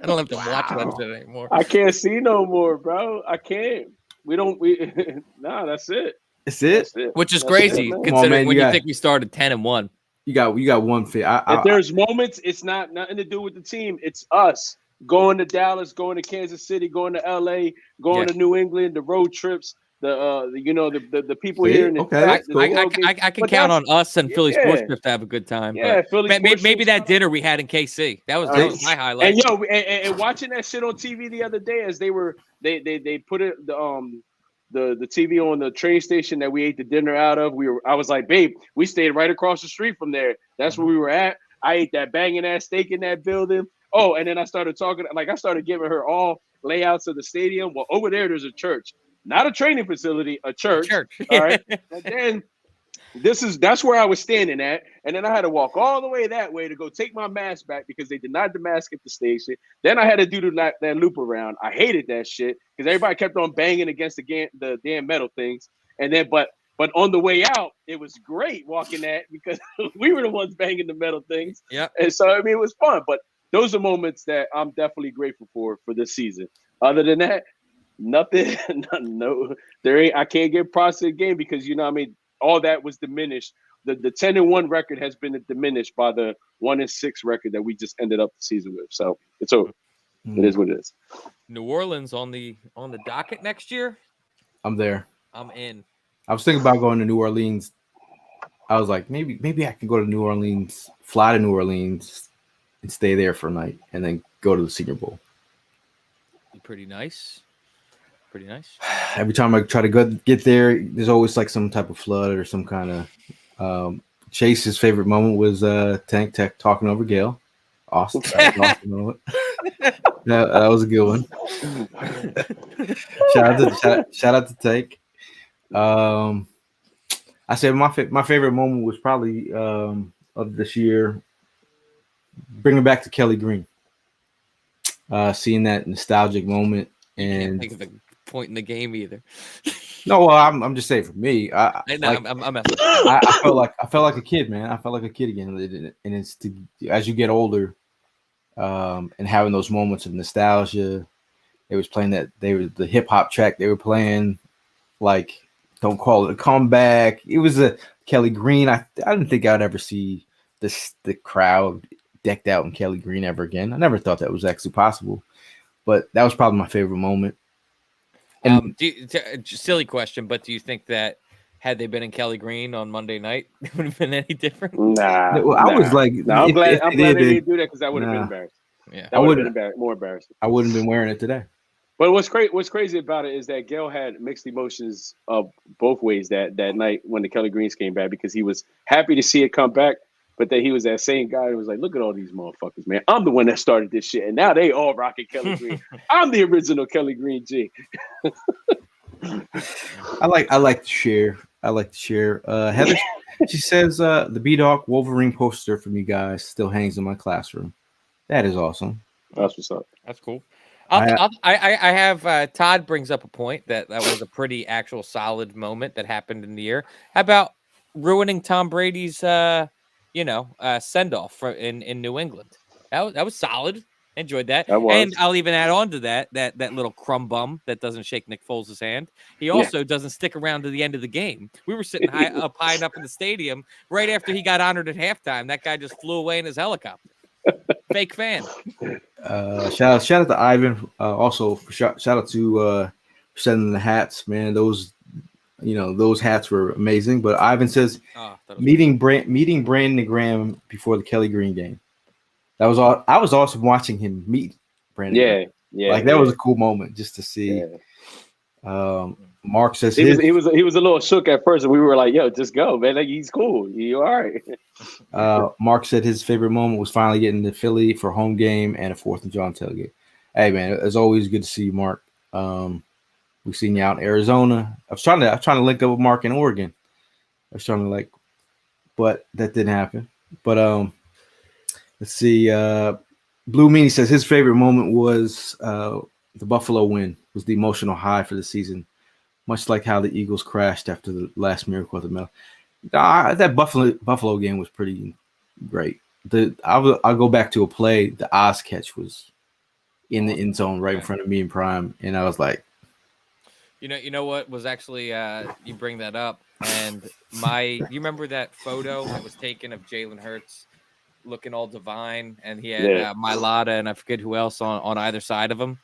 I don't have to watch that shit anymore. I can't see no more, bro. I can't. That's it. That's it? Which is crazy, considering when you think we started 10-1. You got one fit. If there's moments, it's nothing to do with the team. It's us going to Dallas, going to Kansas City, going to LA, going to New England, the road trips. The people here in the I can count on us and Philly Sports Trip to have a good time. Yeah, maybe that dinner we had in KC. That was my highlight. And and watching that shit on TV the other day as they put it the TV on the train station that we ate the dinner out of. I was like, babe, we stayed right across the street from there. That's where we were at. I ate that banging ass steak in that building. Oh, and then I started talking, I started giving her all layouts of the stadium. Well, over there's a church. Not a training facility, a church. All right. And then that's where I was standing at. And then I had to walk all the way that way to go take my mask back because they denied the mask at the station. Then I had to do that loop around. I hated that shit because everybody kept on banging against the damn metal things. And then, but on the way out, it was great walking that because we were the ones banging the metal things. Yeah. And so, it was fun. But those are moments that I'm definitely grateful for this season. Other than that, nothing. No, there ain't. I can't give props to the game because all that was diminished. The 10-1 record has been diminished by the 1-6 record that we just ended up the season with. So it's over. It is what it is. New Orleans on the docket next year. I'm there. I'm in. I was thinking about going to New Orleans. I was like, maybe I can go to New Orleans, fly to New Orleans, and stay there for a night, and then go to the Senior Bowl. Be pretty nice. Pretty nice. Every time I try to get there, there's always like some type of flood or some kind of. Chase's favorite moment was Tank Tech talking over Gayle. Awesome. That was awesome moment. That was a good one. shout out to Take. I said my favorite moment was probably of this year, bringing back to Kelly Green. Seeing that nostalgic moment, and Can't think of a point in the game either. no, well, I'm just saying for me, I'm I felt like a kid, man. I felt like a kid again, and it's as you get older, and having those moments of nostalgia. They was playing the hip hop track they were playing, like Don't Call It a Comeback. It was a Kelly Green. I didn't think I'd ever see the crowd decked out in Kelly Green ever again. I never thought that was actually possible, but that was probably my favorite moment. And silly question, but do you think that had they been in Kelly Green on Monday night, it would have been any different? Nah. Well, I was like, I'm glad they didn't do that because that would have been embarrassing. Yeah, that would have been more embarrassing. I wouldn't have been wearing it today. But what's crazy about it is that Gayle had mixed emotions both ways that night when the Kelly Greens came back, because he was happy to see it come back, but then he was that same guy who was like, look at all these motherfuckers, man. I'm the one that started this shit, and now they all rocking Kelly Green. I'm the original Kelly Green G. I like to share. Heather, she says the B-Dog Wolverine poster from you guys still hangs in my classroom. That is awesome. That's what's up. That's cool. I have Todd brings up a point that was a pretty actual solid moment that happened in the year. How about ruining Tom Brady's send off in New England? That was solid. Enjoyed that. And I'll even add on to that little crumb bum that doesn't shake Nick Foles' hand. He also doesn't stick around to the end of the game. We were sitting high up in the stadium right after he got honored at halftime. That guy just flew away in his helicopter. Fake fan. Shout out to Ivan. Also, shout out to sending the hats, man. Those hats were amazing. But Ivan says meeting Brandon Graham before the Kelly Green game. That was all. I was awesome watching him meet Brandon. Yeah. Like that was a cool moment just to see. Mark says he was a little shook at first, and we were like, "Yo, just go, man. Like he's cool. You all right?" Mark said his favorite moment was finally getting to Philly for home game and a 4th and Jawn tailgate. Hey, man, it's always good to see you, Mark. We've seen you out in Arizona. I was trying to link up with Mark in Oregon. I was trying to but that didn't happen. But let's see. Blue Meanie says his favorite moment was the Buffalo win. Was the emotional high for the season. Much like how the Eagles crashed after the last miracle at the middle. That Buffalo game was pretty great. I'll go back to a play. The Oz catch was in the end zone right in front of me and Prime, and I was like, you know what was actually you bring that up, and you remember that photo that was taken of Jalen Hurts looking all divine, and he had Mylata and I forget who else on either side of him.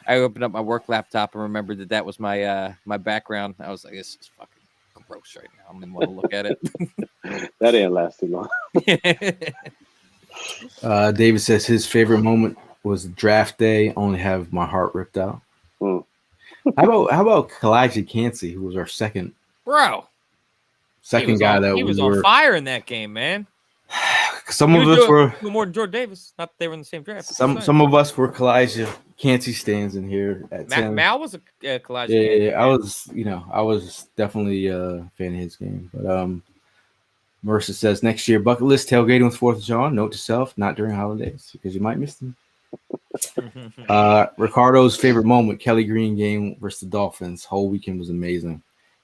I opened up my work laptop and remembered that was my my background. I was like, this is fucking gross right now. I don't even want to look at it. That didn't last too long. David says his favorite moment was draft day. Only have my heart ripped out. How about Kalijah Cansey, who was our second guy that he was on fire in that game, man. Some of us were more than Jordan Davis. Not that they were in the same draft. Some of us were Kalijah Cansey stands in here at 10. Mal was a Kalijah. Yeah, I was definitely a fan of his game. But Marissa says next year bucket list tailgating with 4th of Jawn. Note to self, not during holidays because you might miss them. Ricardo's favorite moment: Kelly Green game versus the Dolphins. Whole weekend was amazing.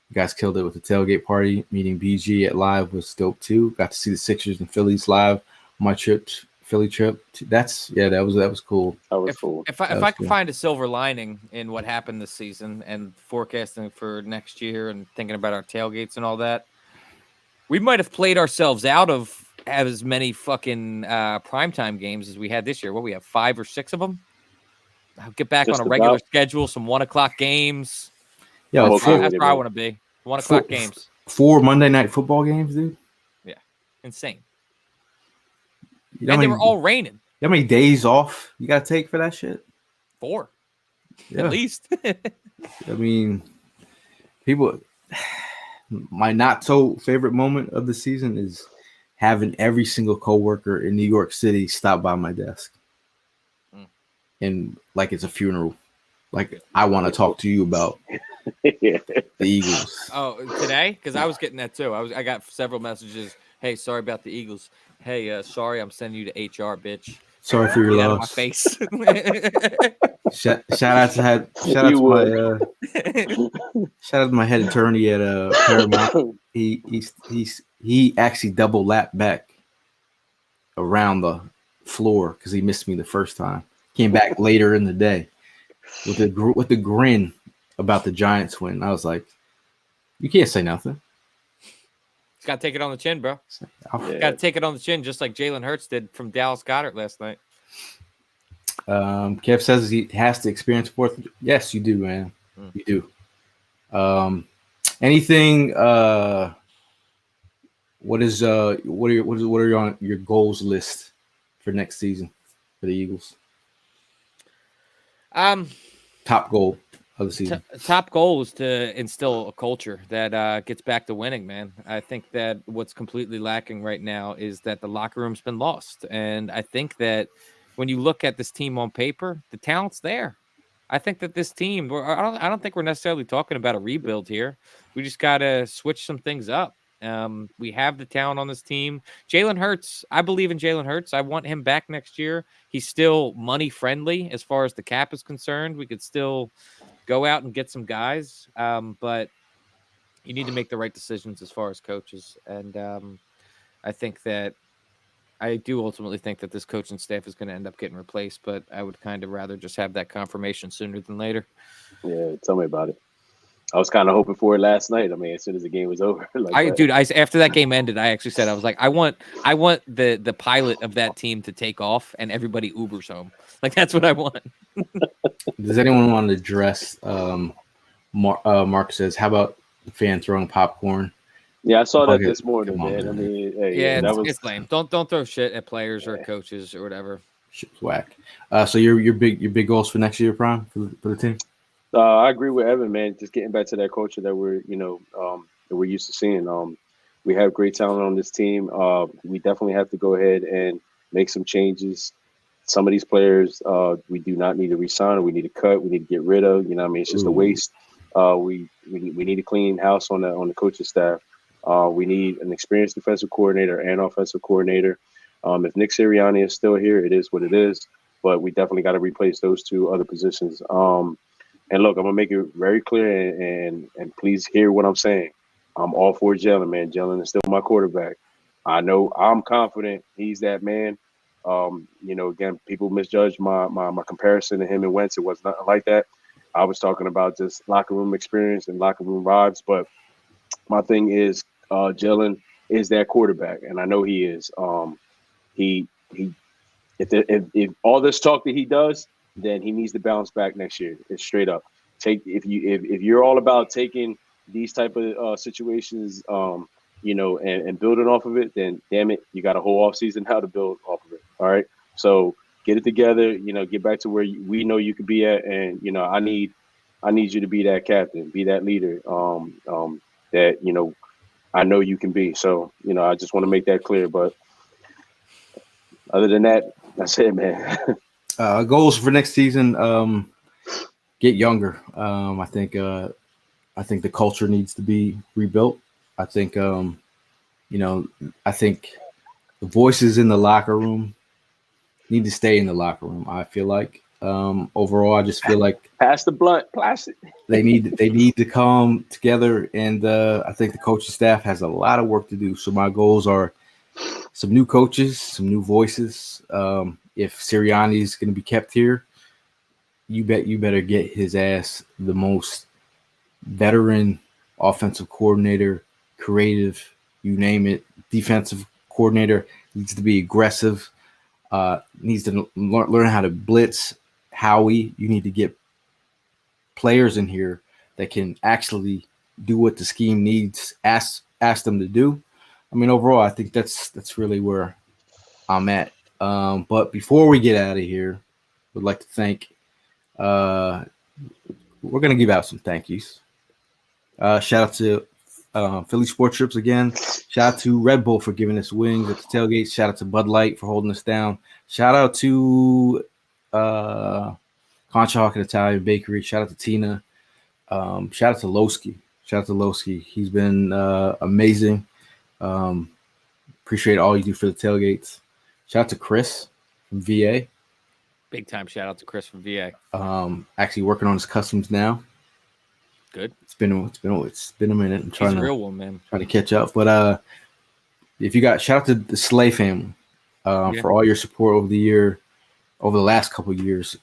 You guys killed it with the tailgate party. Meeting BG at live was dope too. Got to see the Sixers and Phillies live. My Philly trip. That was cool. That was cool. If I could find a silver lining in what happened this season and forecasting for next year and thinking about our tailgates and all that, we might have played ourselves out of as many fucking primetime games as we had this year. What we have 5 or 6 of them. I'll get back on a regular schedule. Some 1:00 games. Yeah, that's where I want to be. 1:00 games. 4 Monday night football games, dude. Yeah, insane. They were all raining. How many days off you got to take for that shit? 4, at least. I mean, people. My not so favorite moment of the season is having every single coworker in New York City stop by my desk, and like it's a funeral. Like I want to talk to you about the Eagles. Oh, today? Because I was getting that too. I got several messages. Hey, sorry about the Eagles. Hey, sorry, I'm sending you to HR, bitch. Sorry for your Get out of my loss. face. Shout out to my head attorney at Paramount. He actually double lapped back around the floor because he missed me the first time. Came back later in the day with the grin about the Giants win. I was like, you can't say nothing. He's got to take it on the chin, bro. Got to take it on the chin, just like Jalen Hurts did from Dallas Goedert last night. Kev says he has to experience fourth. Yes, you do, man. You do. Anything? What are on your goals list for next season for the Eagles? Top goal of the season. Top goal is to instill a culture that gets back to winning, man. I think that what's completely lacking right now is that the locker room's been lost. And I think that when you look at this team on paper, the talent's there. I think that this team, I don't think we're necessarily talking about a rebuild here. We just got to switch some things up. We have the talent on this team. Jalen Hurts, I believe in Jalen Hurts. I want him back next year. He's still money friendly as far as the cap is concerned. We could still go out and get some guys, but you need to make the right decisions as far as coaches. And I think that I do ultimately think that this coaching staff is going to end up getting replaced, but I would kind of rather just have that confirmation sooner than later. Yeah, tell me about it. I was kind of hoping for it last night. I mean, as soon as the game was over, after that game ended, I actually said, I was like, I want the pilot of that team to take off and everybody Ubers home. Like, that's what I want. Does anyone want to address? Mark says, how about the fan throwing popcorn? Yeah, I saw that this morning, man. I mean, hey, it's lame. Don't throw shit at players or coaches or whatever. Shit's whack. So your big goals for next year, Prime, for the team? I agree with Evan, man. Just getting back to that culture that we're used to seeing. We have great talent on this team. We definitely have to go ahead and make some changes. Some of these players, we do not need to resign, or we need to cut. We need to get rid of. You know what I mean? It's just a waste. We need a clean house on the coaching staff. We need an experienced defensive coordinator and offensive coordinator. If Nick Sirianni is still here, it is what it is. But we definitely got to replace those two other positions. And look, I'm gonna make it very clear, and please hear what I'm saying. I'm all for Jalen, man. Jalen is still my quarterback. I know I'm confident he's that man. Again, people misjudge my comparison to him and Wentz. It was nothing like that. I was talking about just locker room experience and locker room vibes. But my thing is, Jalen is that quarterback, and I know he is. If all this talk that he does, then he needs to bounce back next year. It's straight up. If you're all about taking these type of situations, and building off of it, then damn it, you got a whole off season how to build off of it. All right, so get it together. Get back to where we know you could be at, and I need you to be that captain, be that leader. That I know you can be. So I just want to make that clear. But other than that, that's it, man. Goals for next season, get younger. I think the culture needs to be rebuilt. I think I think the voices in the locker room need to stay in the locker room. I feel like overall, I just feel like pass the blunt, plastic. They need to come together, and I think the coaching staff has a lot of work to do. So my goals are some new coaches, some new voices. If Sirianni is going to be kept here, you better get his ass the most veteran offensive coordinator, creative, you name it, defensive coordinator. Needs to be aggressive, needs to learn how to blitz. Howie, you need to get players in here that can actually do what the scheme needs, ask them to do. I mean, overall, I think that's really where I'm at. But before we get out of here, we'd like to thank. We're gonna give out some thank yous. Shout out to Philly Sports Trips again. Shout out to Red Bull for giving us wings at the tailgate. Shout out to Bud Light for holding us down. Shout out to Concha and Italian Bakery. Shout out to Tina. Shout out to Lowski. He's been amazing. Appreciate all you do for the tailgates. Shout out to Chris from VA. Big time shout out to Chris from VA. Actually working on his customs now. Good. It's been a minute. I'm trying He's a real one, man. Trying to catch up. But if you got shout out to the Slay family for all your support over the last couple of years.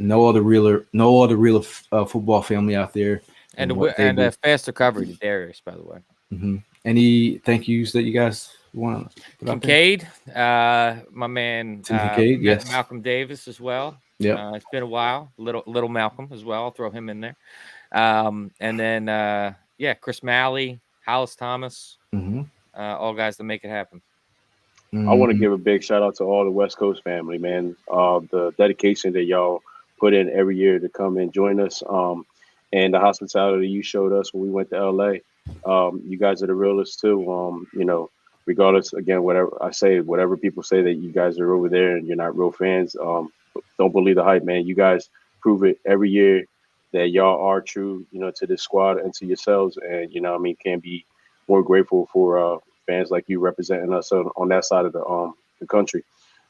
No other real football family out there. And a fast recovery to Darius, by the way. Mm-hmm. Any thank yous that you guys want to put Kincaid, my man, Kincaid, yes. Malcolm Davis as well. Yeah, it's been a while. Little Malcolm as well. I'll throw him in there. And then Chris Malley, Hollis Thomas, all guys that make it happen. I want to give a big shout out to all the West Coast family, man. The dedication that y'all put in every year to come and join us, and the hospitality you showed us when we went to LA. You guys are the realest too. Regardless, again, whatever people say that you guys are over there and you're not real fans, don't believe the hype, man. You guys prove it every year that y'all are true, to this squad and to yourselves. And, can't be more grateful for fans like you representing us on that side of the country.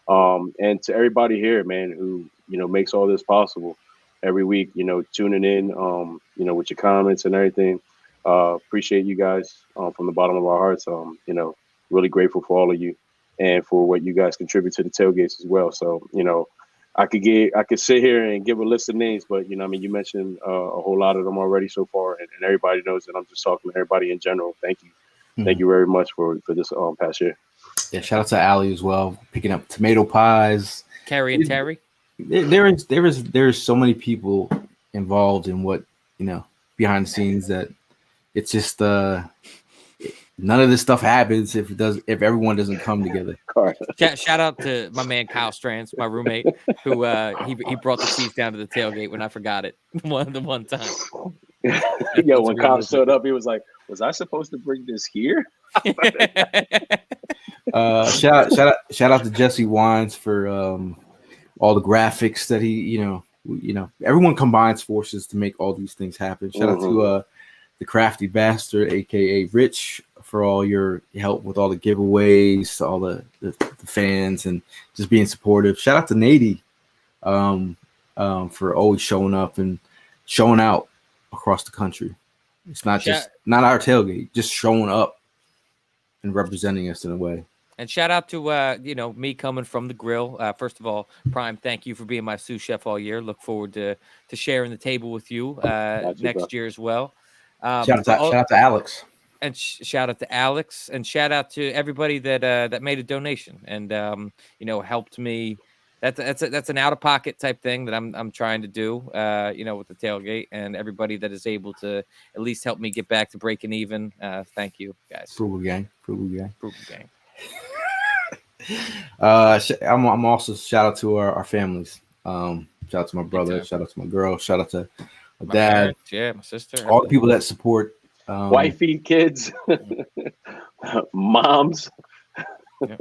And to everybody here, man, who, makes all this possible every week, tuning in, with your comments and everything. Appreciate you guys from the bottom of our hearts. Really grateful for all of you and for what you guys contribute to the tailgates as well. So, I could sit here and give a list of names, but you mentioned a whole lot of them already so far, and everybody knows that I'm just talking to everybody in general. Thank you. Mm-hmm. Thank you very much for this past year. Yeah, shout out to Allie as well, picking up tomato pies. Carrie and Terry. There is so many people involved in what behind the scenes that it's just none of this stuff happens if everyone doesn't come together. Shout out to my man Kyle Strands, my roommate, who he brought the cheese down to the tailgate when I forgot it one time. Yo, when Kyle showed up, he was like, "Was I supposed to bring this here?" Shout out to Jesse Wines for all the graphics that he everyone combines forces to make all these things happen. Shout out to the Crafty Bastard, aka Rich, for all your help with all the giveaways, all the fans, and just being supportive. Shout out to Nady for always showing up and showing out across the country. It's not not our tailgate, just showing up and representing us in a way. And shout out to me coming from the grill. First of all, Prime, thank you for being my sous chef all year. Look forward to sharing the table with you next year as well. Shout out to Alex. And shout out to Alex, and shout out to everybody that made a donation and helped me. That's an out of pocket type thing that I'm trying to do with the tailgate, and everybody that is able to at least help me get back to breaking even. Thank you guys. Frugal gang. I'm also shout out to our families. Shout out to my brother. Shout out to my girl. Shout out to my dad. Parents, my sister. All the people that support. Wifey, kids, moms. Yeah.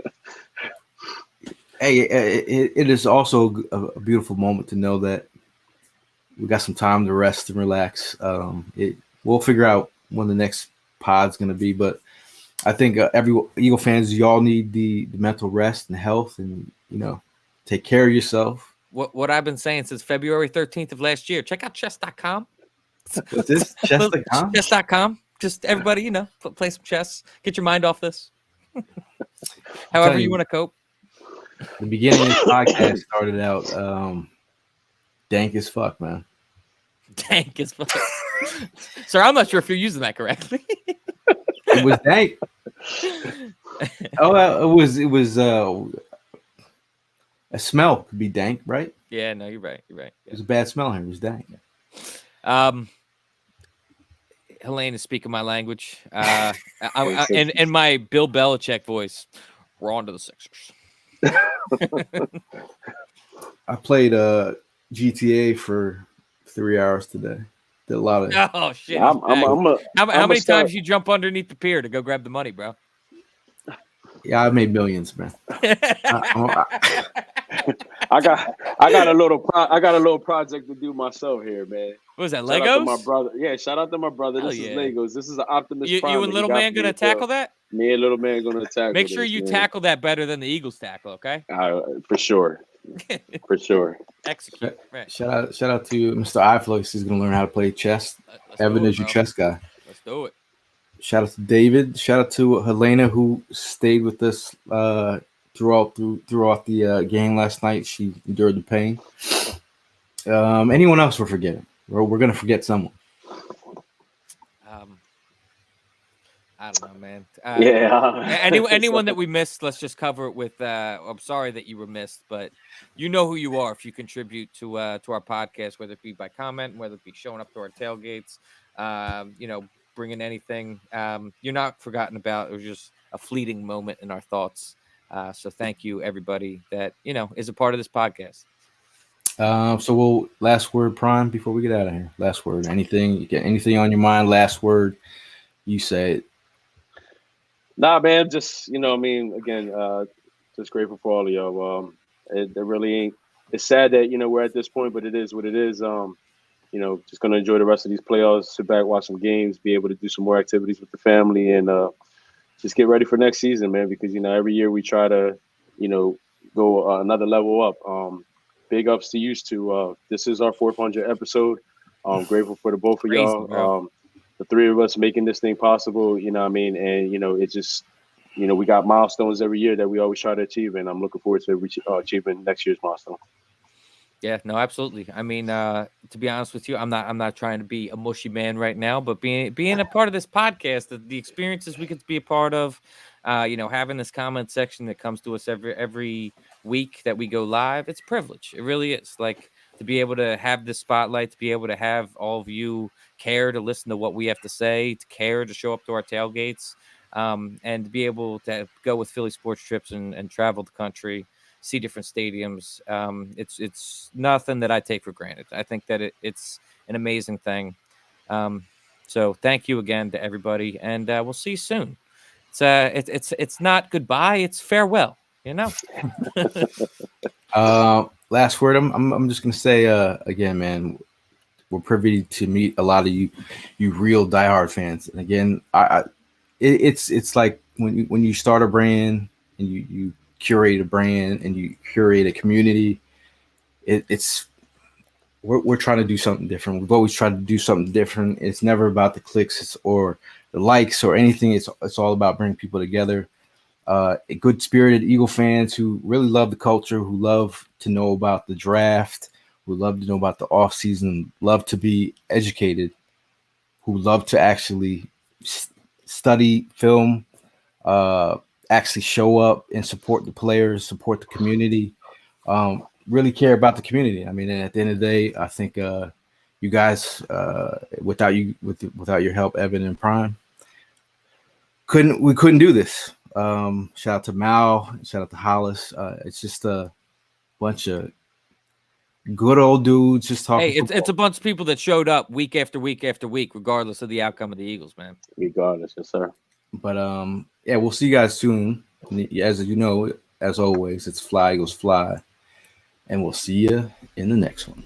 Hey, it is also a beautiful moment to know that we got some time to rest and relax. We'll figure out when the next pod's going to be, but I think every Eagle fans, y'all need the mental rest and health, and take care of yourself. What I've been saying since February 13th of last year. Check out chess.com. What's this? Chess.com? Chess.com. Just everybody, play some chess. Get your mind off this. However you want to cope. The beginning of this podcast started out dank as fuck, man. Dank as fuck. Sir, I'm not sure if you're using that correctly. It was dank. It was a smell could be dank, right? Yeah, no, you're right. It was a bad smell here. It was dank. Helene is speaking my language. In my Bill Belichick voice, we're on to the Sixers. I played GTA for 3 hours today. Did a lot of. Oh shit! I'm How many times you jump underneath the pier to go grab the money, bro? Yeah, I made millions, man. I got a little project to do myself here, man. What was that? Shout Legos? out to my brother. Yeah, shout out to my brother. Hell This yeah. is Legos. This is an Optimus You Prime. and little man gonna tackle that? Me and little man gonna tackle. Make sure you man. tackle that better than the Eagles tackle, okay? For sure. For sure. Execute. Right. Shout out to Mr. Iflux. He's gonna learn how to play chess. Evan is your chess guy. Let's do it. Shout out to David. Shout out to Helena, who stayed with us throughout the game last night. She endured the pain. Anyone else we're forgetting? We're gonna forget someone. I don't know, man. Anyone that we missed, let's just cover it with. I'm sorry that you were missed, but you know who you are if you contribute to our podcast, whether it be by comment, whether it be showing up to our tailgates, bringing anything. You're not forgotten about. It was just a fleeting moment in our thoughts. So thank you, everybody that is a part of this podcast. So last word, Prime, before we get out of here. Last word. Anything you get? Anything on your mind? Last word. You say it. Nah, man. Just again, just grateful for all of y'all. It really ain't. It's sad that we're at this point, but it is what it is. Just gonna enjoy the rest of these playoffs. Sit back, watch some games, be able to do some more activities with the family, and just get ready for next season, man. Because every year we try to, go another level up. Big ups to you two. This is our 400 episode. Grateful for the both of y'all. The three of us making this thing possible, And, it's just, we got milestones every year that we always try to achieve. And I'm looking forward to achieving next year's milestone. Yeah, no, absolutely. I mean, to be honest with you, I'm not trying to be a mushy man right now, but being a part of this podcast, the experiences we get to be a part of, having this comment section that comes to us every week that we go live, it's a privilege. It really is. Like, to be able to have this spotlight, to be able to have all of you care to listen to what we have to say, to care to show up to our tailgates, and to be able to go with Philly sports trips and travel the country, see different stadiums. It's nothing that I take for granted. I think that it's an amazing thing. So thank you again to everybody, and we'll see you soon. It's not goodbye, it's farewell. Last word. I'm just gonna say again, man. We're privy to meet a lot of you real diehard fans, and again, it's like when you start a brand and you curate a brand and you curate a community. We're trying to do something different. We've always tried to do something different. It's never about the clicks or the likes or anything. It's all about bringing people together. Good spirited Eagle fans who really love the culture, who love to know about the draft, who love to know about the offseason, love to be educated, who love to actually study film, actually show up and support the players, support the community, really care about the community. I mean, at the end of the day, I think you guys, without your help, Evan and Prime, we couldn't do this. Shout out to Mal, shout out to Hollis. It's just a bunch of good old dudes just talking. Hey, it's a bunch of people that showed up week after week after week, regardless of the outcome of the Eagles, man. Regardless, yes, sir. But yeah, we'll see you guys soon. As you know, as always, it's Fly Eagles Fly, and we'll see you in the next one.